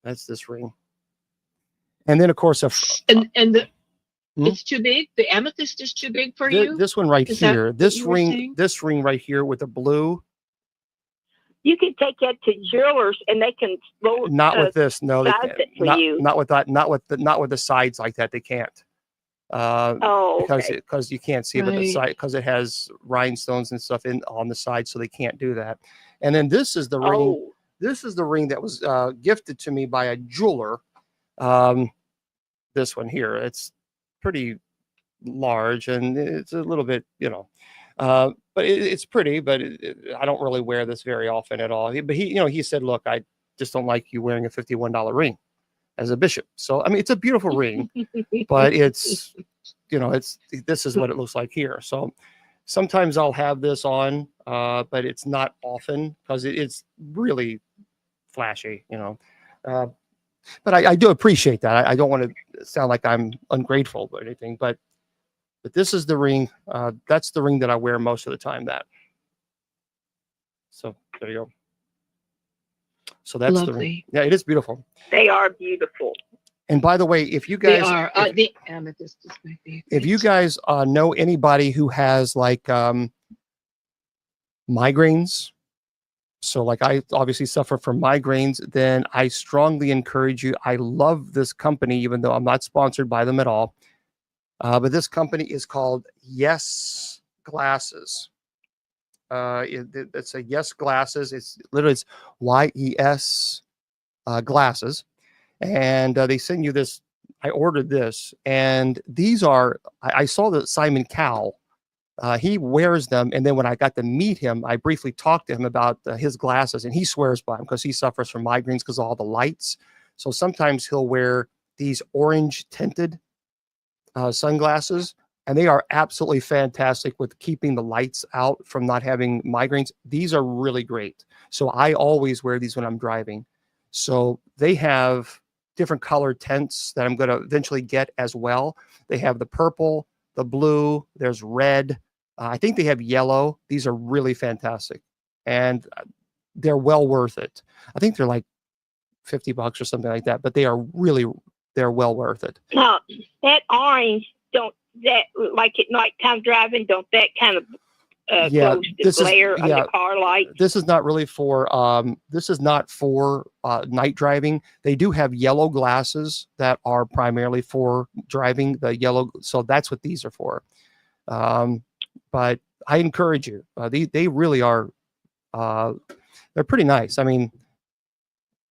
[SPEAKER 1] this ring. And then of course,
[SPEAKER 3] and the
[SPEAKER 1] Hmm?
[SPEAKER 3] it's too big. The amethyst is too big for you.
[SPEAKER 1] this one right
[SPEAKER 3] Is that
[SPEAKER 1] here,
[SPEAKER 3] what
[SPEAKER 1] this
[SPEAKER 3] you were saying?
[SPEAKER 1] ring right here with the blue.
[SPEAKER 2] You can take that to jewelers, and they can roll.
[SPEAKER 1] Not with this. No, they
[SPEAKER 2] size
[SPEAKER 1] can't.
[SPEAKER 2] it for you.
[SPEAKER 1] Not with that. Not with the sides like that. They can't.
[SPEAKER 2] Oh,
[SPEAKER 1] Because
[SPEAKER 2] okay.
[SPEAKER 1] because you can't see it, but the
[SPEAKER 3] Right.
[SPEAKER 1] side, because it has rhinestones and stuff on the side, so they can't do that. And then this is the ring.
[SPEAKER 2] Oh,
[SPEAKER 1] This is the ring that was gifted to me by a jeweler. This one here. It's pretty large and it's a little bit, but it's pretty. But I don't really wear this very often at all. But he said, "Look, I just don't like you wearing a $51 ring as a bishop." So I mean, it's a beautiful ring, but it's this is what it looks like here. So sometimes I'll have this on, but it's not often because it's really flashy, but I do appreciate that. I don't want to sound like I'm ungrateful or anything, but this is the ring. That's the ring that I wear most of the time. So there you go. So that's the ring.
[SPEAKER 3] Lovely.
[SPEAKER 1] Yeah, it is beautiful.
[SPEAKER 2] they are beautiful.
[SPEAKER 1] And by the way, if you
[SPEAKER 3] They
[SPEAKER 1] guys,
[SPEAKER 3] are. The amethyst is my favorite.
[SPEAKER 1] if you guys know anybody who has like migraines, so like I obviously suffer from migraines, then I strongly encourage you. I love this company, even though I'm not sponsored by them at all. But this company is called Yes Glasses. It's a Yes Glasses. It's literally YES glasses, and they send you this. I ordered this, and these are. I saw that Simon Cowell. He wears them, and then when I got to meet him, I briefly talked to him about his glasses, and he swears by them because he suffers from migraines because of all the lights. So sometimes he'll wear these orange tinted sunglasses, and they are absolutely fantastic with keeping the lights out from not having migraines. These are really great. So I always wear these when I'm driving. So they have different colored tints that I'm going to eventually get as well. They have the purple, the blue, there's red. I think they have yellow. These are really fantastic, and they're well worth it. I think they're like $50 or something like that, but they're well worth it.
[SPEAKER 2] Now, that orange, don't that like at nighttime driving? Don't that kind of
[SPEAKER 1] Yeah,
[SPEAKER 2] close the
[SPEAKER 1] this is-
[SPEAKER 2] glare on
[SPEAKER 1] yeah.
[SPEAKER 2] the car light?
[SPEAKER 1] This is not really for this is not for night driving. They do have yellow glasses that are primarily for driving, the yellow, so that's what these are for. But I encourage you. They really are they're pretty nice. I mean,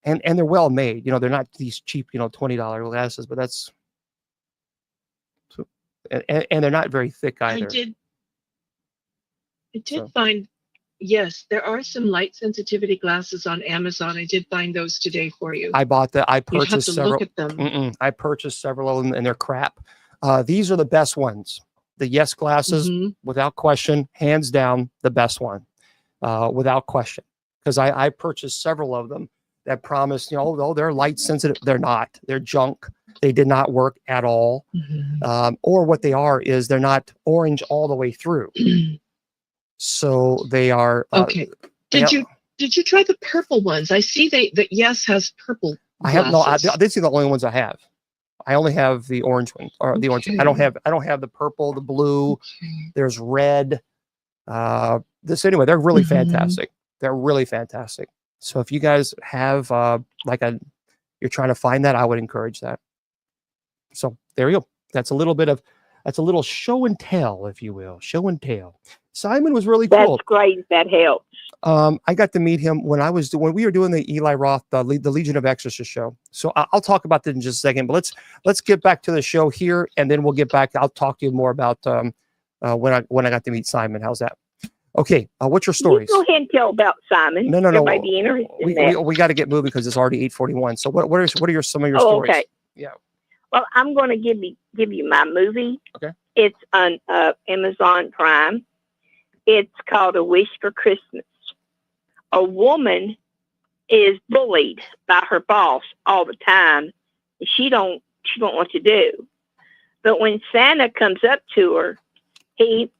[SPEAKER 1] and they're well made. They're not these cheap, $20 glasses, but that's and they're not very thick either.
[SPEAKER 3] I did
[SPEAKER 1] So.
[SPEAKER 3] find, yes, there are some light sensitivity glasses on Amazon. I did find those today for you.
[SPEAKER 1] I bought that. I
[SPEAKER 3] You have
[SPEAKER 1] purchased
[SPEAKER 3] to
[SPEAKER 1] several.
[SPEAKER 3] look at them.
[SPEAKER 1] I purchased several of them, and they're crap. These are the best ones. The Yes glasses,
[SPEAKER 3] Mhm.
[SPEAKER 1] without question, hands down, the best one, without question. Because I purchased several of them that promised, oh, they're light sensitive. They're not. They're junk. They did not work at all.
[SPEAKER 3] Mhm.
[SPEAKER 1] Or what they are is they're not orange all the way through. So they are.
[SPEAKER 3] Okay. Did you try the purple ones? I see that Yes has purple.
[SPEAKER 1] I have no.
[SPEAKER 3] glasses.
[SPEAKER 1] These are the only ones I have. I only have the orange one, or the orange. I don't have the purple, the blue.
[SPEAKER 3] Okay.
[SPEAKER 1] There's red. This anyway. They're really
[SPEAKER 3] Mhm.
[SPEAKER 1] fantastic. They're really fantastic. So if you guys have you're trying to find that, I would encourage that. So there you go. That's a little show and tell, if you will, show and tell. Simon was really
[SPEAKER 2] That's
[SPEAKER 1] cool.
[SPEAKER 2] great. That helps.
[SPEAKER 1] I got to meet him when we were doing the Eli Roth, the Legion of Exorcists show. So I'll talk about that in just a second. But let's get back to the show here, and then we'll get back. I'll talk to you more about when I got to meet Simon. How's that? Okay. What's your stories?
[SPEAKER 2] You go ahead and tell about Simon.
[SPEAKER 1] No.
[SPEAKER 2] Everybody be interested in that.
[SPEAKER 1] We got to get moving because it's already 8:41. So what are some of your
[SPEAKER 2] Oh,
[SPEAKER 1] stories?
[SPEAKER 2] okay.
[SPEAKER 1] Yeah.
[SPEAKER 2] Well, I'm going to give you my movie.
[SPEAKER 1] Okay.
[SPEAKER 2] It's on Amazon Prime. It's called A Wish for Christmas. A woman is bullied by her boss all the time. She don't know what to do. But when Santa comes up to her, he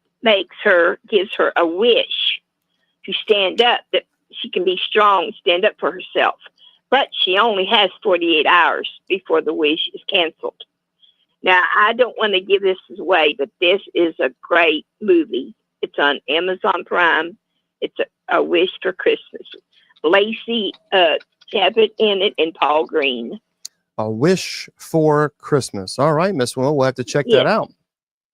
[SPEAKER 2] gives her a wish to stand up, that she can be strong, stand up for herself. But she only has 48 hours before the wish is canceled. Now, I don't want to give this away, but this is a great movie. It's on Amazon Prime. It's a Wish for Christmas. Lacey Chabot in it and Paul Green.
[SPEAKER 1] A Wish for Christmas. All right, Miss Will. We'll have to check that out.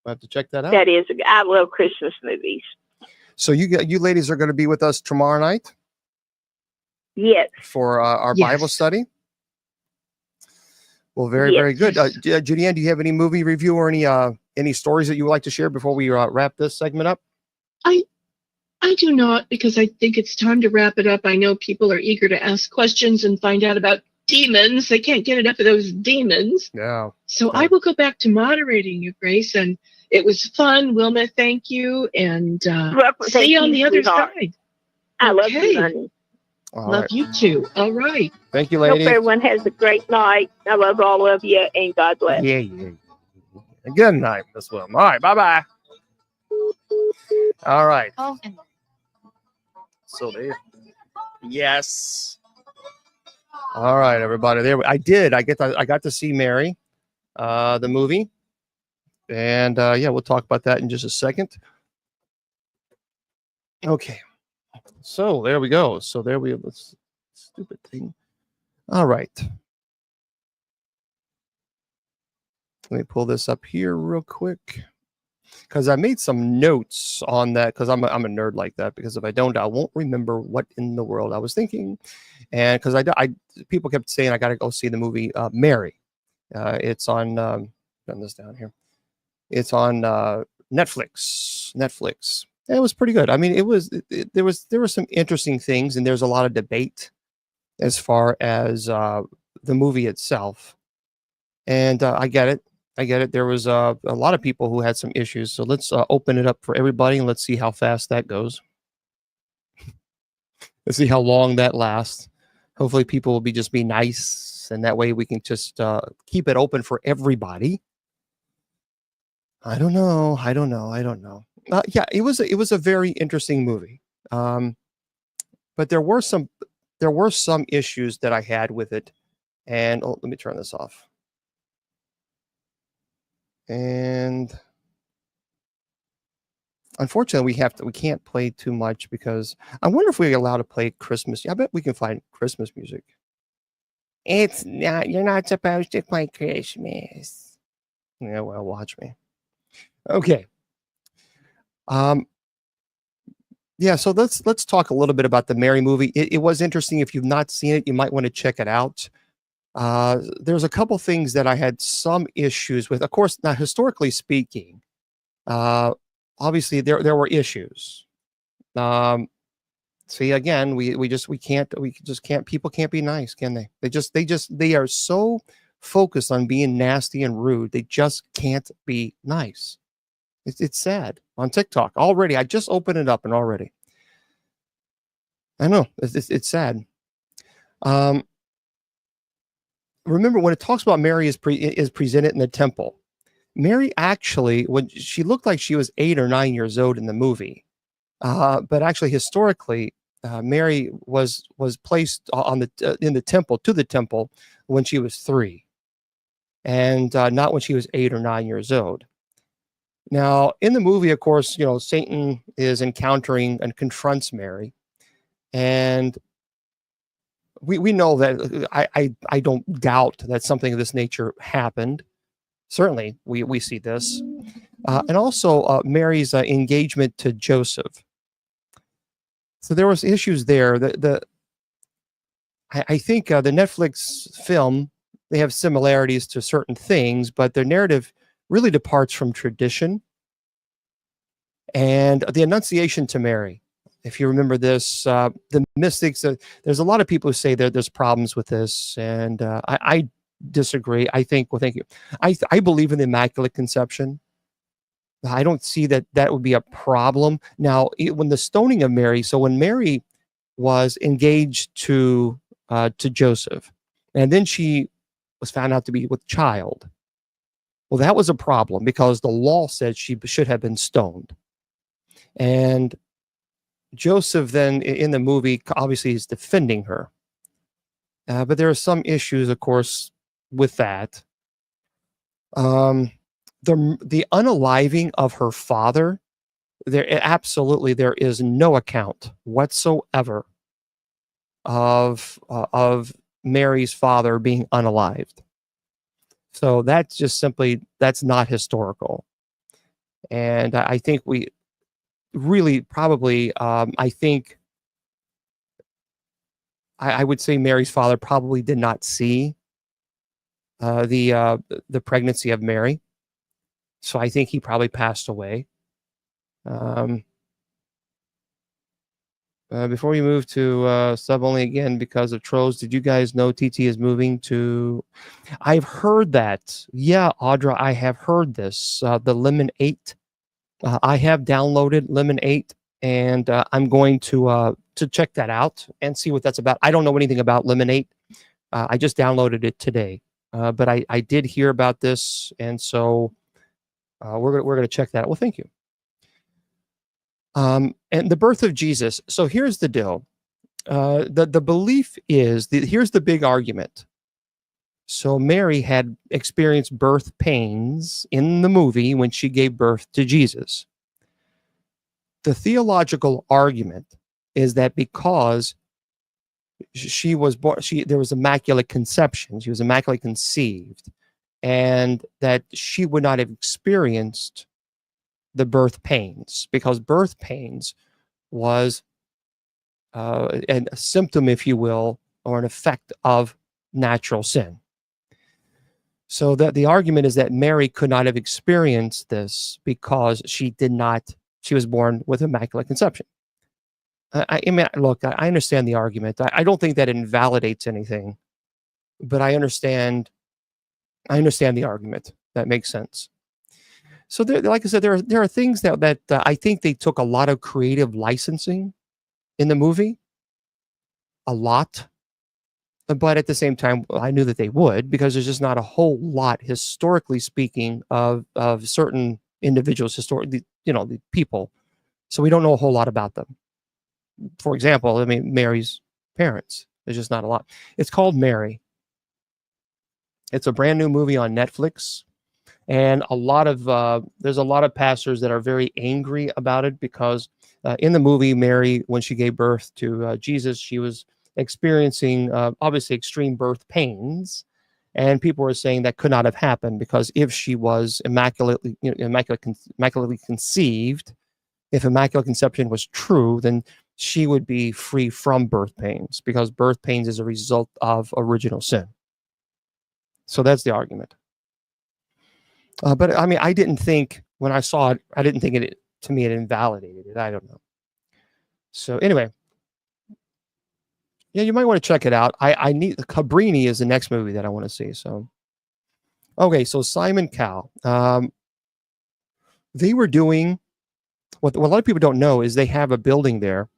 [SPEAKER 1] We'll have to check that out.
[SPEAKER 2] That is, I love Christmas movies.
[SPEAKER 1] So you ladies are going to be with us tomorrow night?
[SPEAKER 2] Yes.
[SPEAKER 1] For our
[SPEAKER 3] Yes.
[SPEAKER 1] Bible study? Well, very,
[SPEAKER 2] Yes.
[SPEAKER 1] very good. Judy Ann, do you have any movie review or any stories that you would like to share before we wrap this segment up?
[SPEAKER 3] I do not, because I think it's time to wrap it up. I know people are eager to ask questions and find out about demons. They can't get enough of those demons.
[SPEAKER 1] Yeah.
[SPEAKER 3] So
[SPEAKER 1] Yeah.
[SPEAKER 3] I will go back to moderating you, Grace. And it was fun. Wilma, thank you. And see you on the other side.
[SPEAKER 2] I love
[SPEAKER 3] Okay.
[SPEAKER 2] you, honey.
[SPEAKER 1] All
[SPEAKER 3] Love
[SPEAKER 1] right.
[SPEAKER 3] you too. All right.
[SPEAKER 1] Thank you,
[SPEAKER 2] Hope
[SPEAKER 1] ladies.
[SPEAKER 2] everyone has a great night. I love all of you, and God bless.
[SPEAKER 1] Yeah. Good night, Miss Will. All right. Bye-bye. All right. So there. Yes. All right, everybody. I got to see Mary, the movie, and we'll talk about that in just a second. Okay. So there we go. So there we have this stupid thing. All right. Let me pull this up here real quick, because I made some notes on that, because I'm a nerd like that, because if I don't, I won't remember what in the world I was thinking. And because people kept saying I got to go see the movie Mary. It's on run this down here. It's on Netflix. It was pretty good. I mean, there were some interesting things, and there's a lot of debate as far as the movie itself. And I get it. There was a lot of people who had some issues. So let's open it up for everybody, and let's see how fast that goes. Let's see how long that lasts. Hopefully people will just be nice, and that way we can just keep it open for everybody. I don't know. Yeah, it was a very interesting movie. But there were some issues that I had with it. And let me turn this off. And unfortunately, we can't play too much, because I wonder if we're allowed to play Christmas. I bet we can find Christmas music. It's not. You're not supposed to play Christmas. Yeah, well, watch me. Okay. Yeah. So let's talk a little bit about the Mary movie. It was interesting. If you've not seen it, you might want to check it out. There's a couple things that I had some issues with. Of course, now historically speaking, obviously there were issues. See, again, we just can't. People can't be nice, can they? They are so focused on being nasty and rude. They just can't be nice. It's sad on TikTok already. I just opened it up, and already, I know it's sad. Remember, when it talks about Mary is presented in the temple, Mary actually, when she looked like she was 8 or 9 years old in the movie, but actually historically, Mary was placed on the in the temple to the temple when she was 3, and not when she was 8 or 9 years old. Now, in the movie, of course, Satan is encountering and confronts Mary, and we know that I don't doubt that something of this nature happened. Certainly, we see this, and also Mary's engagement to Joseph. So there was issues there. I think the Netflix film, they have similarities to certain things, but their narrative really departs from tradition. And the Annunciation to Mary, if you remember this, the mystics, there's a lot of people who say that there's problems with this, and I disagree. I think, well, thank you. I believe in the Immaculate Conception. I don't see that would be a problem. Now, when the stoning of Mary, so when Mary was engaged to Joseph, and then she was found out to be with child, well, that was a problem because the law said she should have been stoned. And Joseph then in the movie obviously is defending her. But there are some issues, of course, with that. The unaliving of her father, there is no account whatsoever of Mary's father being unalived. So that's just simply, that's not historical. And I think we really probably, I think I would say Mary's father probably did not see the pregnancy of Mary. So I think he probably passed away. Before we move to sub only again because of trolls, did you guys know TT is moving to? I've heard that. Yeah, Audra, I have heard this. The Lemon 8. I have downloaded Lemon 8, and I'm going to check that out and see what that's about. I don't know anything about Lemon 8. I just downloaded it today, but I did hear about this, and so we're gonna check that out. Well, thank you. And the birth of Jesus. So here's the deal. The belief is here's the big argument. So Mary had experienced birth pains in the movie when she gave birth to Jesus. The theological argument is that because she was born, there was immaculate conception. She was immaculately conceived, and that she would not have experienced the birth pains, because birth pains was a symptom, if you will, or an effect of natural sin. So that the argument is that Mary could not have experienced this because she was born with immaculate conception. I mean, look, I understand the argument. I don't think that invalidates anything, but I understand the argument. That makes sense. So there, like I said, there are things that I think they took a lot of creative licensing in the movie, a lot. But at the same time, I knew that they would, because there's just not a whole lot, historically speaking, of certain individuals, the people. So we don't know a whole lot about them. For example, I mean, Mary's parents. There's just not a lot. It's called Mary. It's a brand new movie on Netflix. And there's a lot of pastors that are very angry about it because in the movie, Mary, when she gave birth to Jesus, she was experiencing obviously extreme birth pains, and people were saying that could not have happened because if she was immaculately conceived, if immaculate conception was true, then she would be free from birth pains, because birth pains is a result of original sin. So that's the argument. But I mean, I didn't think when I saw it, I didn't think it invalidated it. I don't know. So anyway, yeah, you might want to check it out. I need Cabrini is the next movie that I want to see. So, okay, so Simon Cowell, they were doing what a lot of people don't know is they have a building there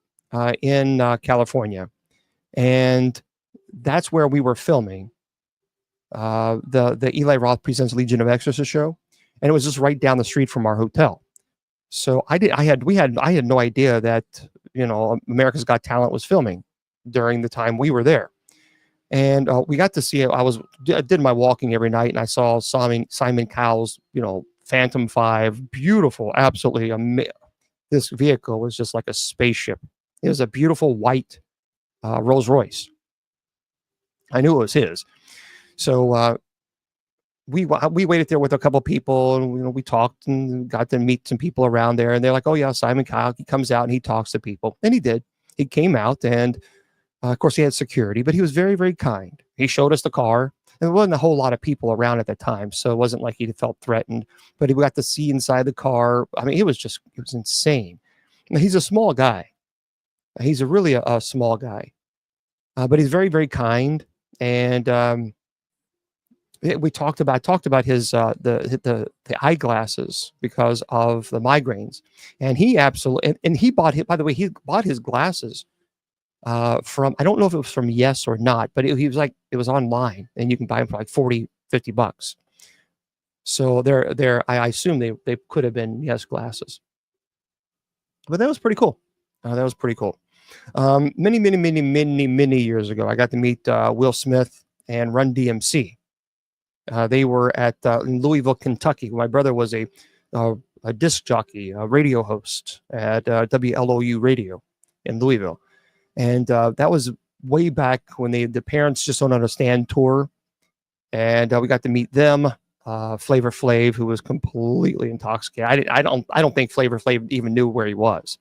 [SPEAKER 1] in California, and that's where we were filming the Eli Roth Presents Legion of Exorcists show, and it was just right down the street from our hotel. So we had no idea that America's Got Talent was filming during the time we were there. And we got to see it. I did my walking every night, and I saw Simon Cowell's, Phantom 5, beautiful, absolutely amazing. This vehicle was just like a spaceship. It was a beautiful white Rolls Royce. I knew it was his. So we waited there with a couple people, and we talked and got to meet some people around there. And they're like, "Oh yeah, Simon Cowell." He comes out and he talks to people, and he did. He came out, and of course he had security, but he was very, very kind. He showed us the car. And there wasn't a whole lot of people around at the time, so it wasn't like he felt threatened. But he got to see inside the car. I mean, it was insane. Now, he's a small guy. He's really a small guy, but he's very, very kind. And we talked about his the eyeglasses because of the migraines, and he absolutely and he bought by the way, he bought his glasses from, I don't know if it was from Yes or not, but he was like, it was online and you can buy them for like $40-$50. So I assume they could have been Yes glasses, but that was pretty cool. That was pretty cool. Many years ago, I got to meet Will Smith and Run DMC. They were at in Louisville, Kentucky. My brother was a disc jockey, a radio host at WLOU Radio in Louisville. And that was way back when the Parents Just Don't Understand tour. And we got to meet them. Flavor Flav, who was completely intoxicated. I don't think Flavor Flav even knew where he was.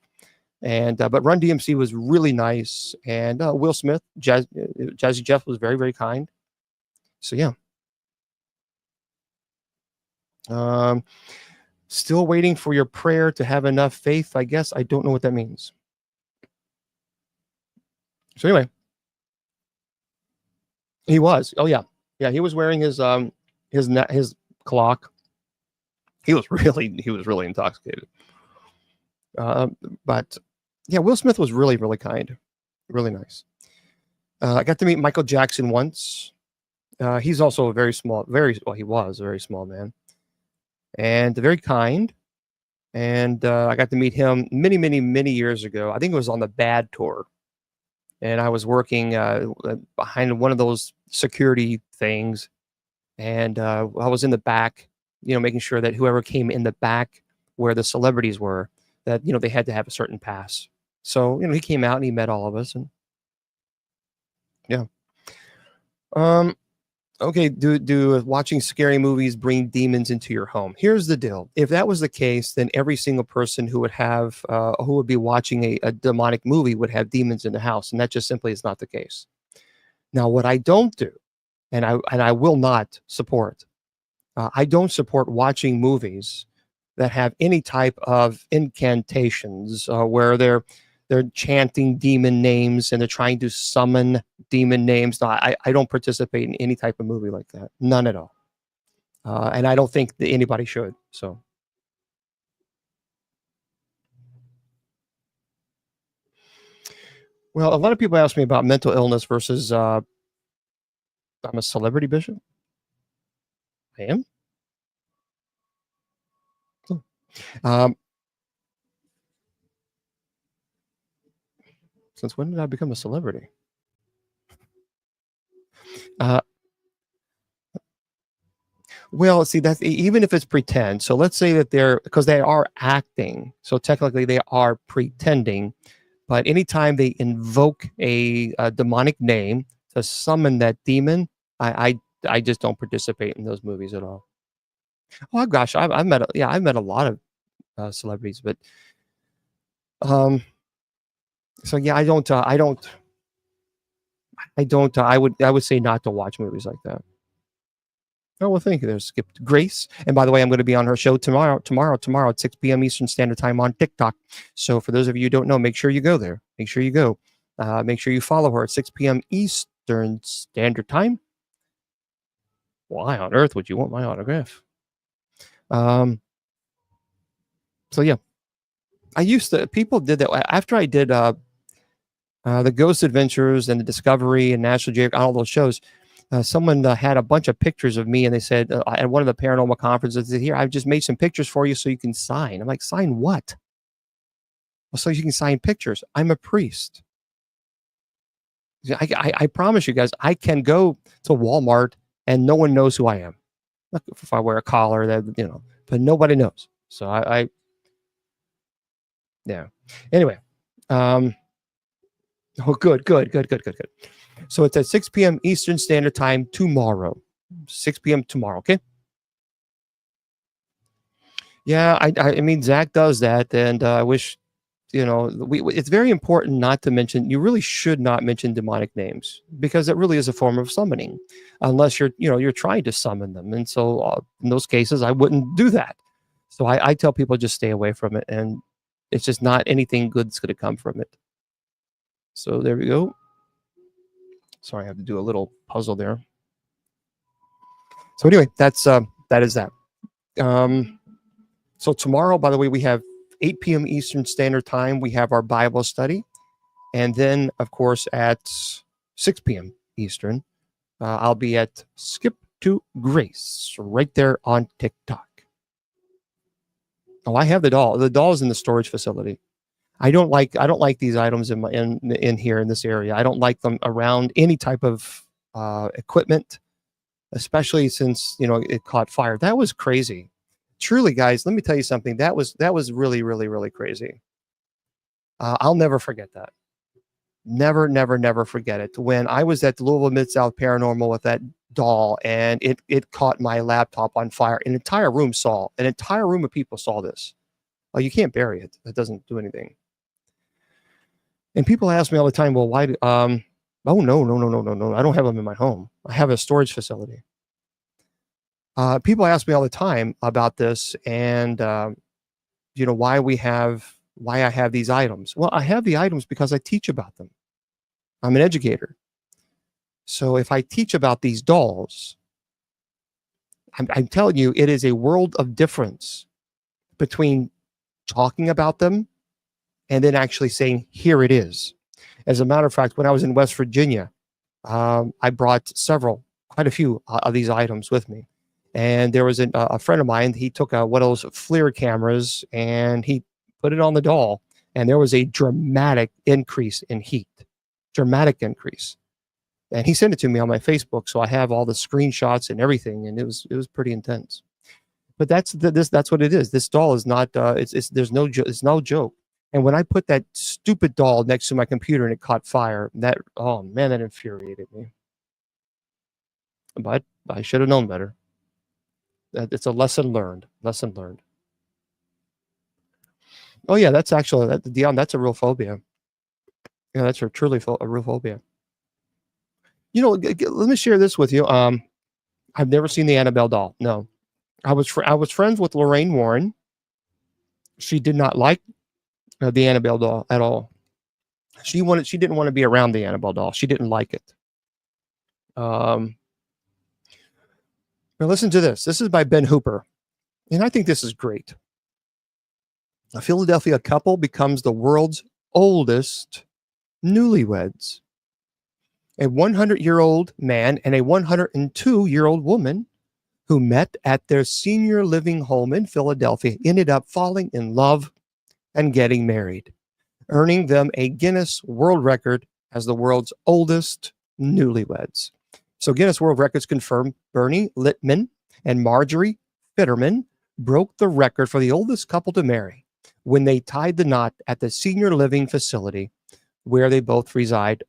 [SPEAKER 1] And but Run DMC was really nice. And Will Smith, Jazzy Jeff was very, very kind. So yeah. Still waiting for your prayer to have enough faith, I guess. I don't know what that means. So anyway, he was. Oh yeah, yeah. He was wearing his clock. He was really intoxicated. But yeah, Will Smith was really, really kind, really nice. I got to meet Michael Jackson once. He's also a very small, he was a very small man, and very kind. And I got to meet him many years ago. I think it was on the Bad tour. And I was working behind one of those security things. And I was in the back, making sure that whoever came in the back where the celebrities were, that, they had to have a certain pass. So, he came out and he met all of us. And yeah. Okay, do watching scary movies bring demons into your home? Here's the deal. If that was the case, then every single person who would be watching a demonic movie would have demons in the house, and that just simply is not the case. Now, what I don't do, and I will not support, I don't support watching movies that have any type of incantations where they're chanting demon names and they're trying to summon demon names. No, I don't participate in any type of movie like that. None at all. And I don't think that anybody should. So. Well, a lot of people ask me about mental illness versus I'm a celebrity bishop. I am. Since when did I become a celebrity? Well, see, that's even if it's pretend. So let's say that because they are acting. So technically they are pretending. But anytime they invoke a demonic name to summon that demon, I just don't participate in those movies at all. Oh gosh, I've met a lot of celebrities, but so yeah, I would say not to watch movies like that. Oh, well, thank you. There's Skip Grace. And by the way, I'm going to be on her show tomorrow at 6 p.m. Eastern Standard Time on TikTok. So for those of you who don't know, make sure you go there. Make sure you go. Make sure you follow her at 6 p.m. Eastern Standard Time. Why on earth would you want my autograph? So yeah, people did that after I did the Ghost Adventures and the Discovery and National Geographic, all those shows. Someone had a bunch of pictures of me, and they said at one of the paranormal conferences, they said, "Here, I've just made some pictures for you so you can sign." I'm like, "Sign what?" Well, so you can sign pictures. I'm a priest. I promise you guys, I can go to Walmart and no one knows who I am. Like if I wear a collar, that but nobody knows. So yeah. Anyway, oh, good. So it's at 6 p.m. Eastern Standard Time tomorrow. 6 p.m. tomorrow. Okay. Yeah, I mean, Zach does that, and I wish, it's very important not to mention. You really should not mention demonic names because it really is a form of summoning, unless you're trying to summon them. And so, in those cases, I wouldn't do that. So I tell people just stay away from it, and it's just not anything good that's going to come from it. So there we go. Sorry, I have to do a little puzzle there. So anyway, that is that. So tomorrow, by the way, we have 8 p.m. Eastern Standard Time. We have our Bible study. And then, of course, at 6 p.m. Eastern, I'll be at Skip to Grace right there on TikTok. Oh, I have the doll. The doll is in the storage facility. I don't like these items in here in this area. I don't like them around any type of equipment, especially since it caught fire. That was crazy. Truly, guys, let me tell you something. That was really, really, really crazy. I'll never forget that. Never forget it. When I was at the Louisville Mid-South Paranormal with that doll and it caught my laptop on fire, an entire room of people saw this. Oh, you can't bury it. That doesn't do anything. And people ask me all the time, well, why? Oh, no. I don't have them in my home. I have a storage facility. People ask me all the time about this and, why I have these items. Well, I have the items because I teach about them. I'm an educator. So if I teach about these dolls, I'm telling you, it is a world of difference between talking about them and then actually saying, here it is. As a matter of fact, when I was in West Virginia, I brought quite a few of these items with me. And there was a friend of mine, he took one of those FLIR cameras and he put it on the doll. And there was a dramatic increase in heat. Dramatic increase. And he sent it to me on my Facebook. So I have all the screenshots and everything. And it was pretty intense. But that's what it is. This doll is not, it's no joke. And when I put that stupid doll next to my computer and it caught fire, that infuriated me. But I should have known better. It's a lesson learned. Oh yeah, that's actually Dion. That's a real phobia. Yeah, that's truly a real phobia. Let me share this with you. I've never seen the Annabelle doll. No, I was friends with Lorraine Warren. She did not like the Annabelle doll at all. She didn't want to be around the Annabelle doll. She didn't like it. Now listen to this. This is by Ben Hooper. And I think this is great. A Philadelphia couple becomes the world's oldest newlyweds. A 100-year-old man and a 102-year-old woman who met at their senior living home in Philadelphia ended up falling in love and getting married, earning them a Guinness World Record as the world's oldest newlyweds. So Guinness World Records confirmed Bernie Littman and Marjorie Fitterman broke the record for the oldest couple to marry when they tied the knot at the senior living facility where they both reside.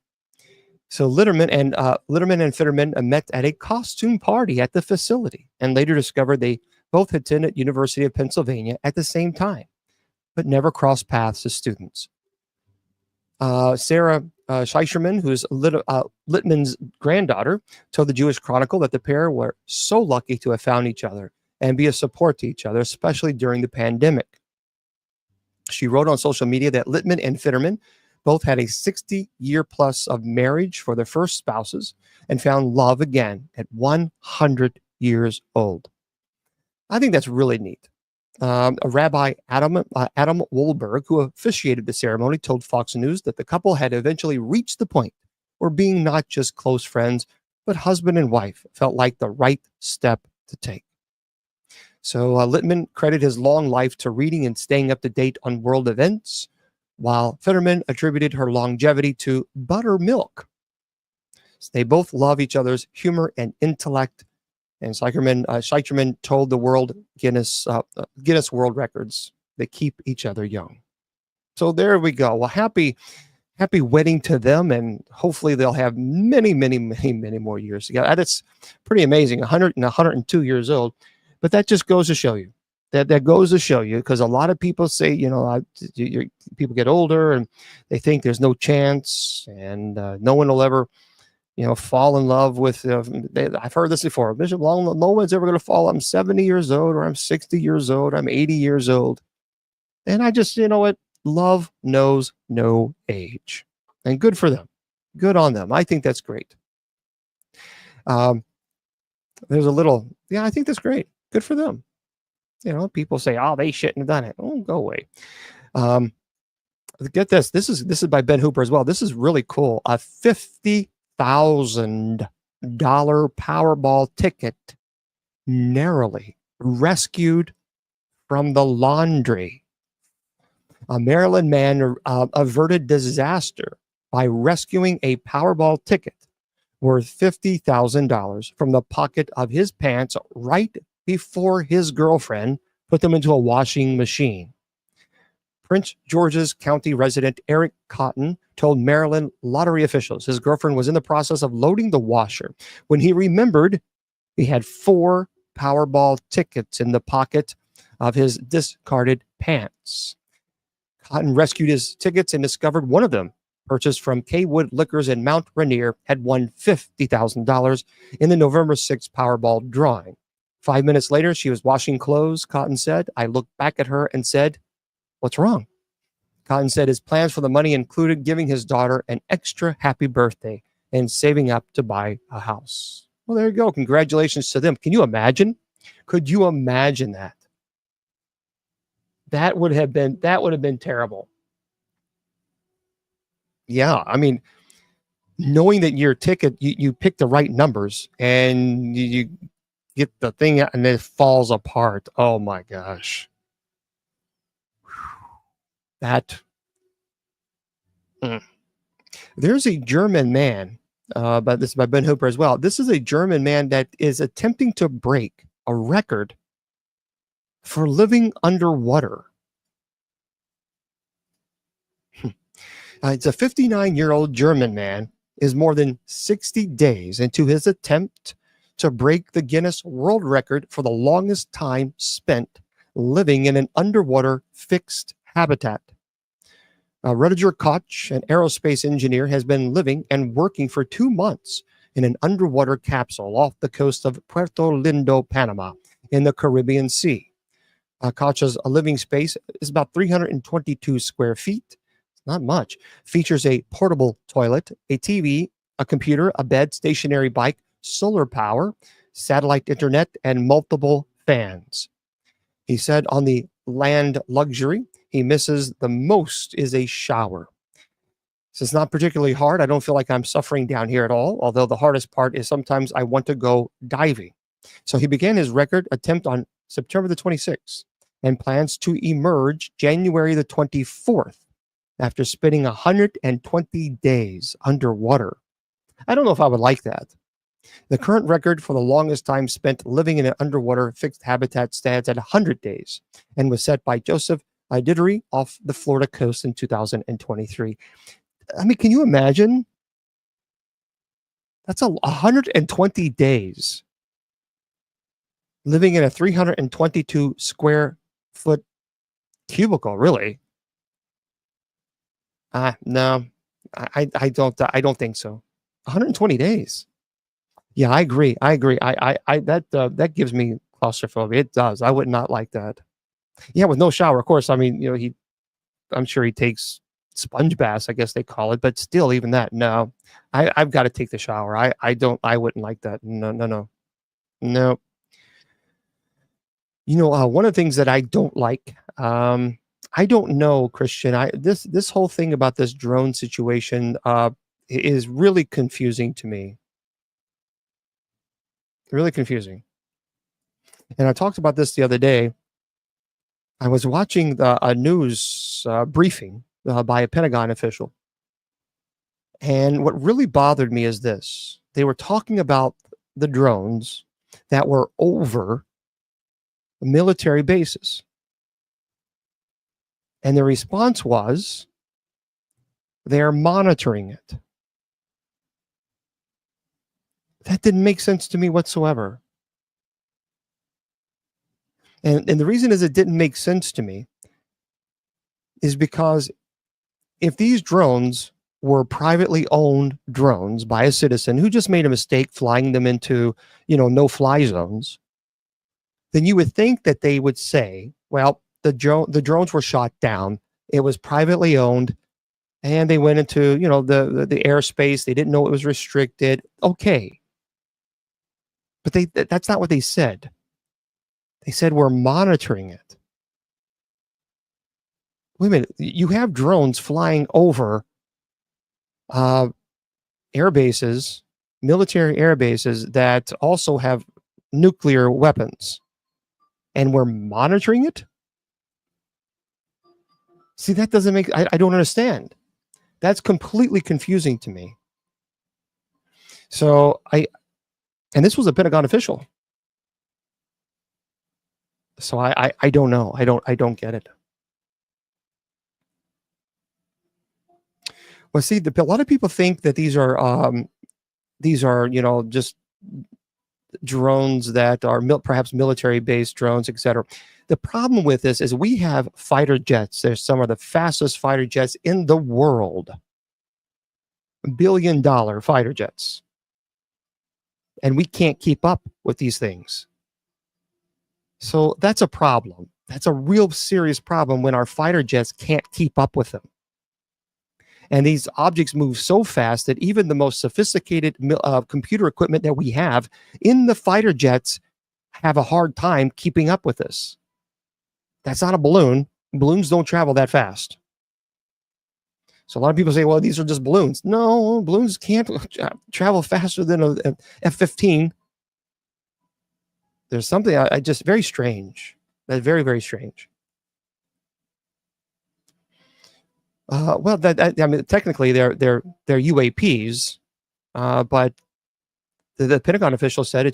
[SPEAKER 1] So Litterman and Fitterman met at a costume party at the facility and later discovered they both attended University of Pennsylvania at the same time, but never crossed paths as students. Sarah Scheischerman, who's Littman's granddaughter, told the Jewish Chronicle that the pair were so lucky to have found each other and be a support to each other, especially during the pandemic. She wrote on social media that Littman and Fitterman both had a 60-year plus of marriage for their first spouses and found love again at 100 years old. I think that's really neat. Rabbi Adam Wohlberg, who officiated the ceremony, told Fox News that the couple had eventually reached the point where being not just close friends, but husband and wife felt like the right step to take. So Littman credited his long life to reading and staying up to date on world events, while Fetterman attributed her longevity to buttermilk. So they both love each other's humor and intellect. And Schleicherman told the world Guinness World Records, they keep each other young. So there we go. Well, happy wedding to them, and hopefully they'll have many, many, many, many more years together. That's pretty amazing. 100 and 102 years old. But that just goes to show you. That goes to show you, because a lot of people say, people get older and they think there's no chance, and no one will ever, fall in love with. I've heard this before. Bishop Long, no one's ever going to fall. I'm 70 years old, or I'm 60 years old, I'm 80 years old. And I just, what? Love knows no age. And good for them. Good on them. I think that's great. There's a little, I think that's great. Good for them. People say, oh, they shouldn't have done it. Oh, go away. Get this. This is by Ben Hooper as well. This is really cool. A $50,000 Powerball ticket narrowly rescued from the laundry. A Maryland man averted disaster by rescuing a Powerball ticket worth $50,000 from the pocket of his pants right before his girlfriend put them into a washing machine. Prince George's County resident Eric Cotton told Maryland lottery officials his girlfriend was in the process of loading the washer when he remembered he had 4 Powerball tickets in the pocket of his discarded pants. Cotton rescued his tickets and discovered one of them, purchased from Kaywood Liquors in Mount Rainier, had won $50,000 in the November 6th Powerball drawing. 5 minutes later, she was washing clothes, Cotton said. I looked back at her and said, what's wrong? Cotton said his plans for the money included giving his daughter an extra happy birthday and saving up to buy a house. Well, there you go. Congratulations to them. Can you imagine? Could you imagine that? That would have been terrible. Yeah, I mean, knowing that your ticket, you pick the right numbers and you get the thing and it falls apart. Oh my gosh. There's a German man, but this is by Ben Hooper as well. This is a German man that is attempting to break a record for living underwater. It's a 59-year-old German man is more than 60 days into his attempt to break the Guinness World Record for the longest time spent living in an underwater fixed habitat. Rudiger Koch, an aerospace engineer, has been living and working for 2 months in an underwater capsule off the coast of Puerto Lindo, Panama, in the Caribbean Sea. Koch's living space is about 322 square feet. Not much. Features a portable toilet, a TV, a computer, a bed, stationary bike, solar power, satellite internet, and multiple fans. He said on the land luxury he misses the most is a shower. So it's not particularly hard. I don't feel like I'm suffering down here at all, although the hardest part is sometimes I want to go diving. So he began his record attempt on September the 26th and plans to emerge January the 24th after spending 120 days underwater. I don't know if I would like that. The current record for the longest time spent living in an underwater fixed habitat stands at 100 days and was set by Joseph Didery off the Florida coast in 2023. I mean, can you imagine? That's 120 days living in a 322 square foot cubicle, really? No, I don't think so. 120 days. Yeah, I agree. That gives me claustrophobia. It does. I would not like that. Yeah, with no shower, of course. I mean, I'm sure he takes sponge baths, I guess they call it, but still, even that, no. I've got to take the shower. I wouldn't like that. No. One of the things that I don't like, I don't know, Christian. This whole thing about this drone situation is really confusing to me. Really confusing. And I talked about this the other day. I was watching a news briefing by a Pentagon official. And what really bothered me is this. They were talking about the drones that were over military bases. And the response was, they're monitoring it. That didn't make sense to me whatsoever. And the reason is it didn't make sense to me is because if these drones were privately owned drones by a citizen who just made a mistake flying them into, no-fly zones, then you would think that they would say, well, the drones were shot down. It was privately owned, and they went into, the airspace. They didn't know it was restricted. Okay. But that's not what they said. They said, we're monitoring it. Wait a minute. You have drones flying over air bases, military air bases that also have nuclear weapons, and we're monitoring it? See, that doesn't make, I don't understand. That's completely confusing to me. So and this was a Pentagon official. So I don't know. I don't get it. Well, see, a lot of people think that these are just drones that are perhaps military-based drones, etc. The problem with this is we have fighter jets. They're some of the fastest fighter jets in the world. $1 billion fighter jets. And we can't keep up with these things. So that's a problem. That's a real serious problem when our fighter jets can't keep up with them. And these objects move so fast that even the most sophisticated computer equipment that we have in the fighter jets have a hard time keeping up with this. That's not a balloon. Balloons don't travel that fast. So a lot of people say, well, these are just balloons. No, balloons can't travel faster than a F-15. There's something I just very strange. That's very, very strange. Well, I mean, technically they're UAPs, but the Pentagon official said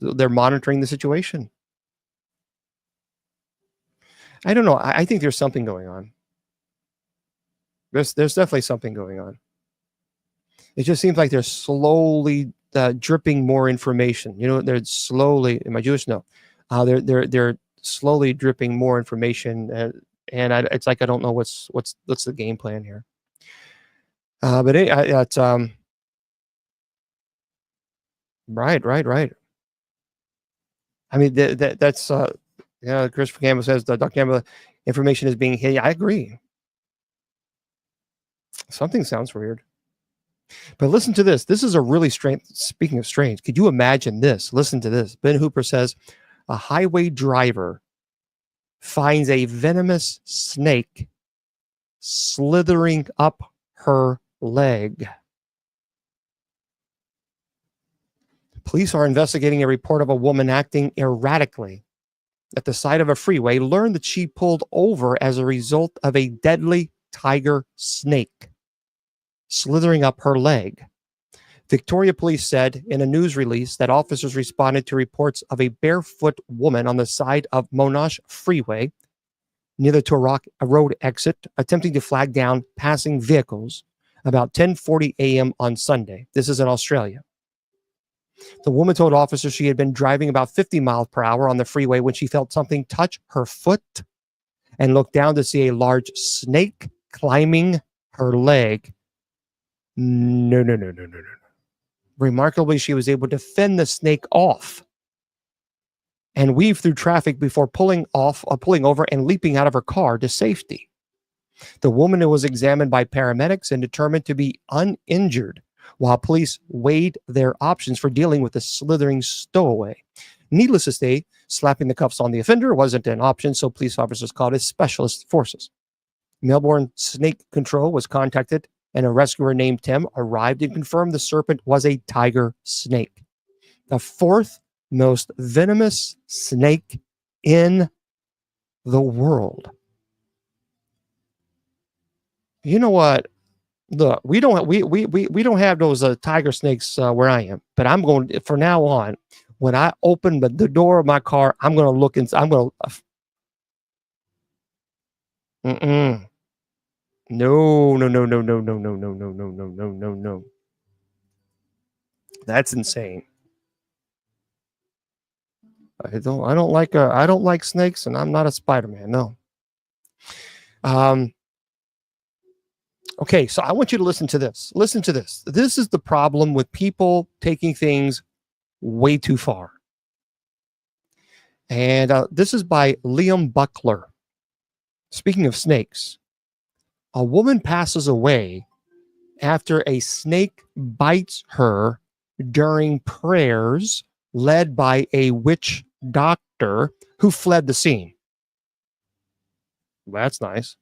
[SPEAKER 1] they're monitoring the situation. I don't know. I think there's something going on. There's definitely something going on. It just seems like they're slowly dripping more information. They're slowly. Am I Jewish? No. They're slowly dripping more information, and it's like I don't know what's the game plan here. But it's right. I mean that's Christopher Campbell says Dr. Campbell information is being hidden. I agree. Something sounds weird. But listen to this. This is a really strange. Speaking of strange, could you imagine this? Listen to this. Ben Hooper says a highway driver finds a venomous snake slithering up her leg. Police are investigating a report of a woman acting erratically at the side of a freeway, learned that she pulled over as a result of a deadly tiger snake slithering up her leg. Victoria police said in a news release that officers responded to reports of a barefoot woman on the side of Monash Freeway near the Turok Road exit, attempting to flag down passing vehicles about 10:40 a.m. on Sunday. This is in Australia. The woman told officers she had been driving about 50 miles per hour on the freeway when she felt something touch her foot and looked down to see a large snake climbing her leg. No. Remarkably, she was able to fend the snake off and weave through traffic before pulling over and leaping out of her car to safety. The woman was examined by paramedics and determined to be uninjured, while police weighed their options for dealing with the slithering stowaway. Needless to say, slapping the cuffs on the offender wasn't an option, so police officers called in specialist forces. Melbourne Snake Control was contacted, and a rescuer named Tim arrived and confirmed the serpent was a tiger snake, the fourth most venomous snake in the world. You know what? Look, we don't have those tiger snakes where I am, but I'm going for now on. When I open the door of my car, I'm going to look inside. I'm going to. Mm-mm. No, no, no, no, no, no, no, no, no, no, no, no, no, no. That's insane. I don't like snakes, and I'm not a Spider-Man. No. Um. Okay, so I want you to listen to this. Listen to this. This is the problem with people taking things way too far. And this is by Liam Buckler. Speaking of snakes, a woman passes away after a snake bites her during prayers led by a witch doctor who fled the scene. That's nice.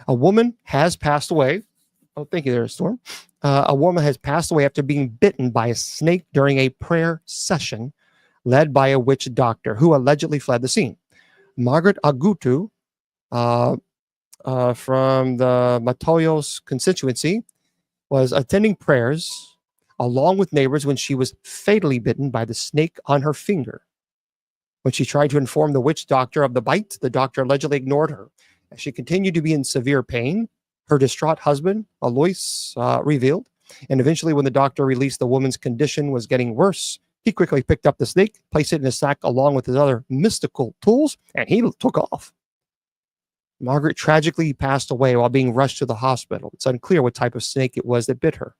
[SPEAKER 1] A woman has passed away. Oh, thank you there, Storm. A woman has passed away after being bitten by a snake during a prayer session led by a witch doctor who allegedly fled the scene. Margaret Agutu from the Matoyos constituency was attending prayers along with neighbors when she was fatally bitten by the snake on her finger. When she tried to inform the witch doctor of the bite, the doctor allegedly ignored her. As she continued to be in severe pain, her distraught husband, Alois, revealed. And eventually, when the doctor released the woman's condition was getting worse, he quickly picked up the snake, placed it in a sack along with his other mystical tools, and he took off. Margaret tragically passed away while being rushed to the hospital. It's unclear what type of snake it was that bit her.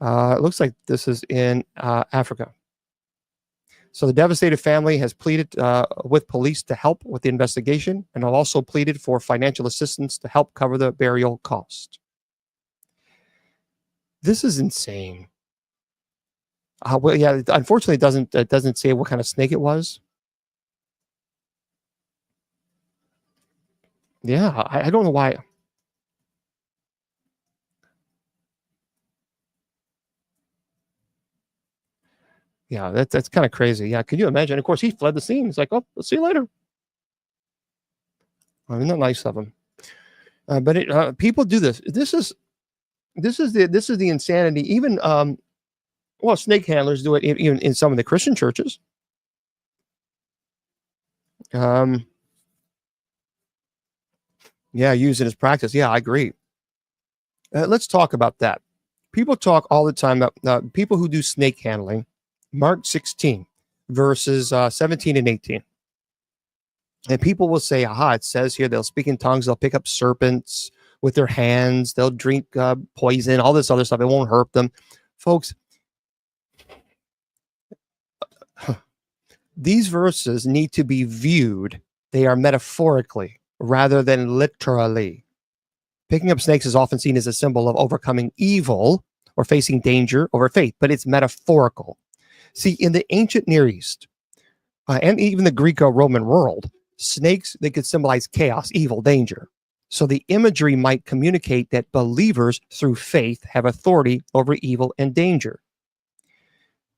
[SPEAKER 1] It looks like this is in Africa. So the devastated family has pleaded with police to help with the investigation and have also pleaded for financial assistance to help cover the burial cost. This is insane. Well, yeah, unfortunately, it doesn't say what kind of snake it was. Yeah, I don't know why. Yeah, that's kind of crazy. Yeah, can you imagine? Of course, he fled the scene. He's like, "Oh, we'll see you later." I mean, not nice of him. But people do this. This is the insanity. Even well, snake handlers do it even in some of the Christian churches. Yeah, use it as practice. Yeah, I agree. Let's talk about that. People talk all the time about people who do snake handling. Mark 16, verses 17 and 18. And people will say, aha, it says here they'll speak in tongues, they'll pick up serpents with their hands, they'll drink poison, all this other stuff. It won't hurt them. Folks, these verses need to be viewed. They are metaphorically rather than literally. Picking up snakes is often seen as a symbol of overcoming evil or facing danger over faith, but it's metaphorical. See, in the ancient Near East and even the Greco-Roman world, snakes, they could symbolize chaos, evil, danger. So the imagery might communicate that believers through faith have authority over evil and danger.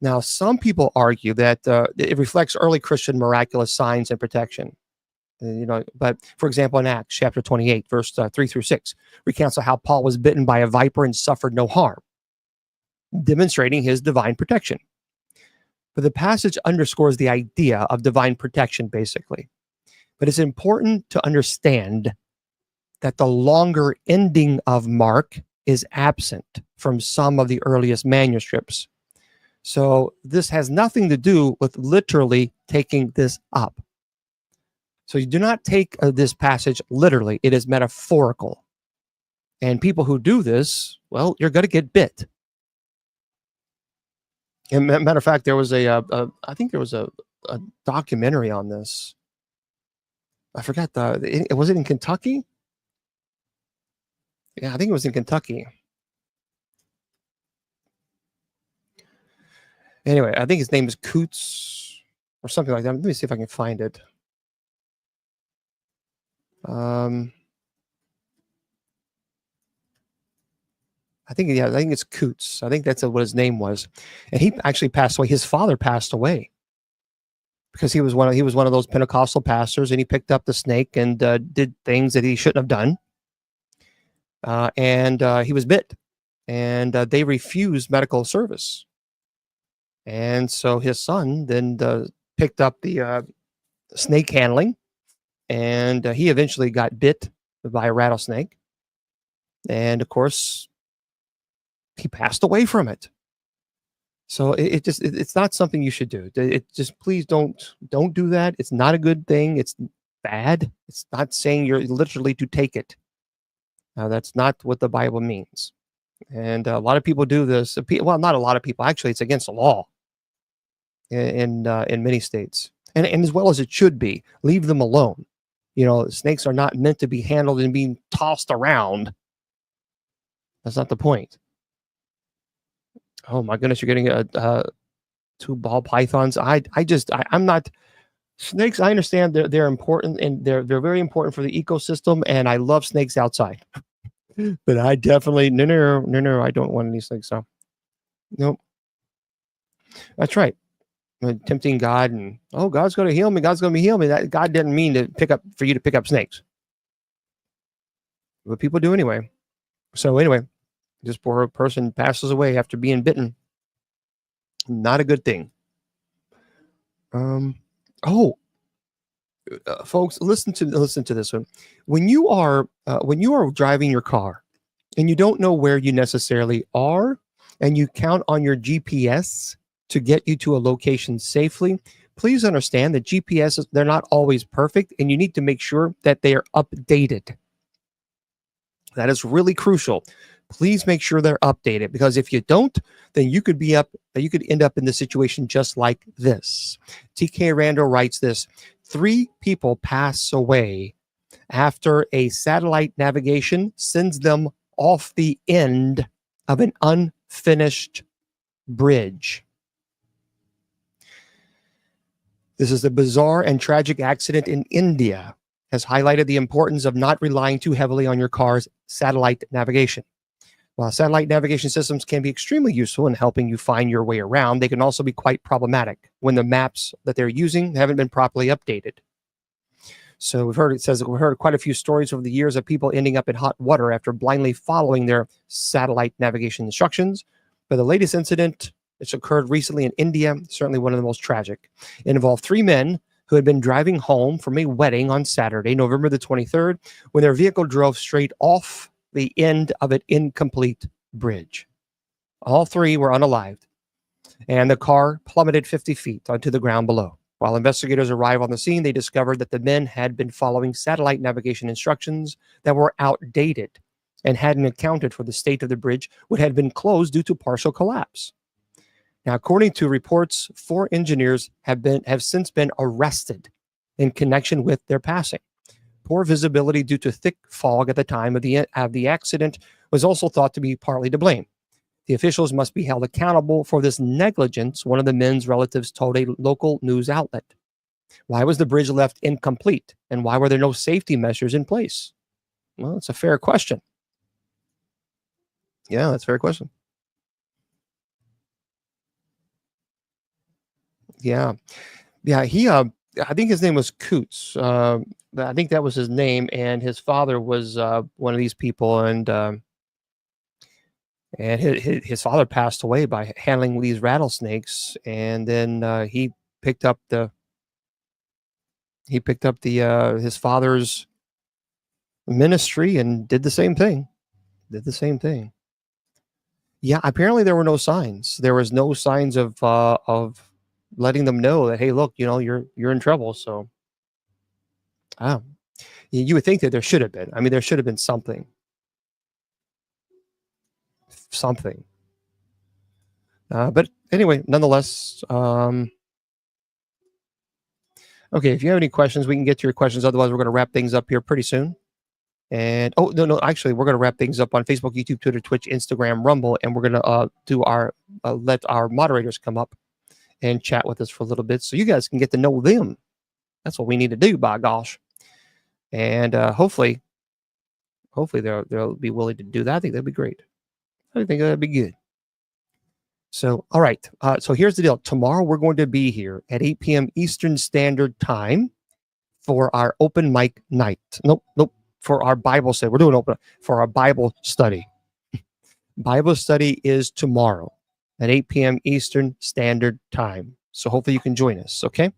[SPEAKER 1] Now, some people argue that it reflects early Christian miraculous signs and protection. But for example, in Acts chapter 28, verse 3-6, recounts how Paul was bitten by a viper and suffered no harm, demonstrating his divine protection. But the passage underscores the idea of divine protection, basically. But it's important to understand that the longer ending of Mark is absent from some of the earliest manuscripts. So this has nothing to do with literally taking this up. So you do not take this passage literally. It is metaphorical. And people who do this, well, you're going to get bit. And matter of fact, there was I think there was a documentary on this. I forgot was it in Kentucky? Yeah, I think it was in Kentucky. Anyway, I think his name is Coots or something like that. Let me see if I can find it. I think it's Coots. I think that's what his name was, and he actually passed away. His father passed away because he was one of those Pentecostal pastors, and he picked up the snake and did things that he shouldn't have done. and he was bit, and they refused medical service. And so his son then picked up the snake handling, and he eventually got bit by a rattlesnake. And of course, he passed away from it. So it's not something you should do. It just, please don't do that. It's not a good thing. It's bad. It's not saying you're literally to take it. That's not what the Bible means. And a lot of people do this. Well, not a lot of people. Actually, it's against the law in many states, and as well as it should be. Leave them alone. Snakes are not meant to be handled and being tossed around. That's not the point. Oh my goodness, you're getting two ball pythons. I'm not. Snakes, I understand they're important, and they're very important for the ecosystem, and I love snakes outside. But I definitely no, I don't want any snakes. So nope. That's right. Tempting God, and God's going to heal me. God's going to heal me. That God didn't mean for you to pick up snakes. But people do anyway. So anyway, this poor person passes away after being bitten. Not a good thing. Folks, listen to this one. When you are driving your car and you don't know where you necessarily are, and you count on your GPS to get you to a location safely, please understand that GPS, they're not always perfect, and you need to make sure that they are updated. That is really crucial. Please make sure they're updated, because if you don't, then you could end up in the situation just like this. TK Randall writes this: 3 people pass away after a satellite navigation sends them off the end of an unfinished bridge. This is a bizarre and tragic accident in India, has highlighted the importance of not relying too heavily on your car's satellite navigation. While satellite navigation systems can be extremely useful in helping you find your way around, they can also be quite problematic when the maps that they're using haven't been properly updated. So we've heard quite a few stories over the years of people ending up in hot water after blindly following their satellite navigation instructions. But the latest incident, which occurred recently in India, certainly one of the most tragic. It involved 3 men who had been driving home from a wedding on Saturday, November the 23rd, when their vehicle drove straight off the end of an incomplete bridge. All 3 were unalived, and the car plummeted 50 feet onto the ground below. While investigators arrived on the scene, they discovered that the men had been following satellite navigation instructions that were outdated and hadn't accounted for the state of the bridge, which had been closed due to partial collapse. Now, according to reports, 4 engineers have since been arrested in connection with their passing. Poor visibility due to thick fog at the time of the accident was also thought to be partly to blame. The officials must be held accountable for this negligence, one of the men's relatives told a local news outlet. Why was the bridge left incomplete, and why were there no safety measures in place? Well, it's a fair question. Yeah, that's a fair question. Yeah. He, I think his name was Coots. I think that was his name, and his father was one of these people, and his father passed away by handling these rattlesnakes, and then he picked up his father's ministry and did the same thing. Yeah, apparently there were no signs. There was no signs of letting them know that, hey, look, you're in trouble. So, you would think that there should have been. I mean, there should have been something. But anyway, nonetheless, okay. If you have any questions, we can get to your questions. Otherwise, we're going to wrap things up here pretty soon. And actually, we're going to wrap things up on Facebook, YouTube, Twitter, Twitch, Instagram, Rumble, and we're going to let our moderators come up and chat with us for a little bit, so you guys can get to know them. That's what we need to do, by gosh. And hopefully they'll be willing to do that. I think that'd be great. I think that'd be good. So, all right. So here's the deal. Tomorrow we're going to be here at 8 p.m. Eastern Standard Time for our open mic night. Nope. for our Bible study. We're doing open for our Bible study. Bible study is tomorrow at 8 p.m. Eastern Standard Time. So hopefully you can join us, okay?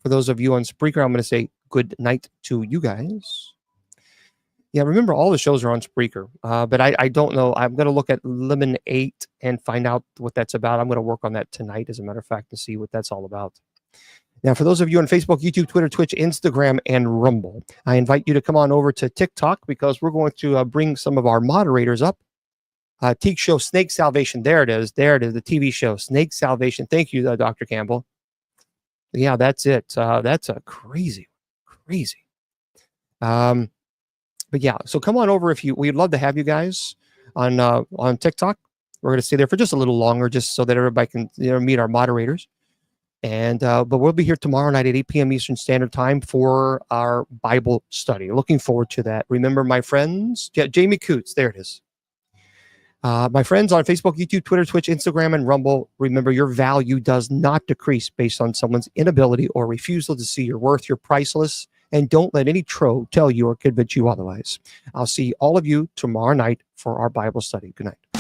[SPEAKER 1] For those of you on Spreaker, I'm going to say good night to you guys. Yeah, remember all the shows are on Spreaker, but I don't know. I'm going to look at Lemon 8 and find out what that's about. I'm going to work on that tonight, as a matter of fact, to see what that's all about. Now, for those of you on Facebook, YouTube, Twitter, Twitch, Instagram, and Rumble, I invite you to come on over to TikTok because we're going to bring some of our moderators up. Teague Show, Snake Salvation. There it is. There it is, the TV show, Snake Salvation. Thank you, Dr. Campbell. Yeah, that's it. That's a crazy. But yeah, so come on over if you. We'd love to have you guys on TikTok. We're going to stay there for just a little longer, just so that everybody can meet our moderators. And but we'll be here tomorrow night at 8 p.m. Eastern Standard Time for our Bible study. Looking forward to that. Remember, my friends, Jamie Coots. There it is. My friends on Facebook, YouTube, Twitter, Twitch, Instagram, and Rumble, remember your value does not decrease based on someone's inability or refusal to see your worth. You're priceless, and don't let any troll tell you or convince you otherwise. I'll see all of you tomorrow night for our Bible study. Good night.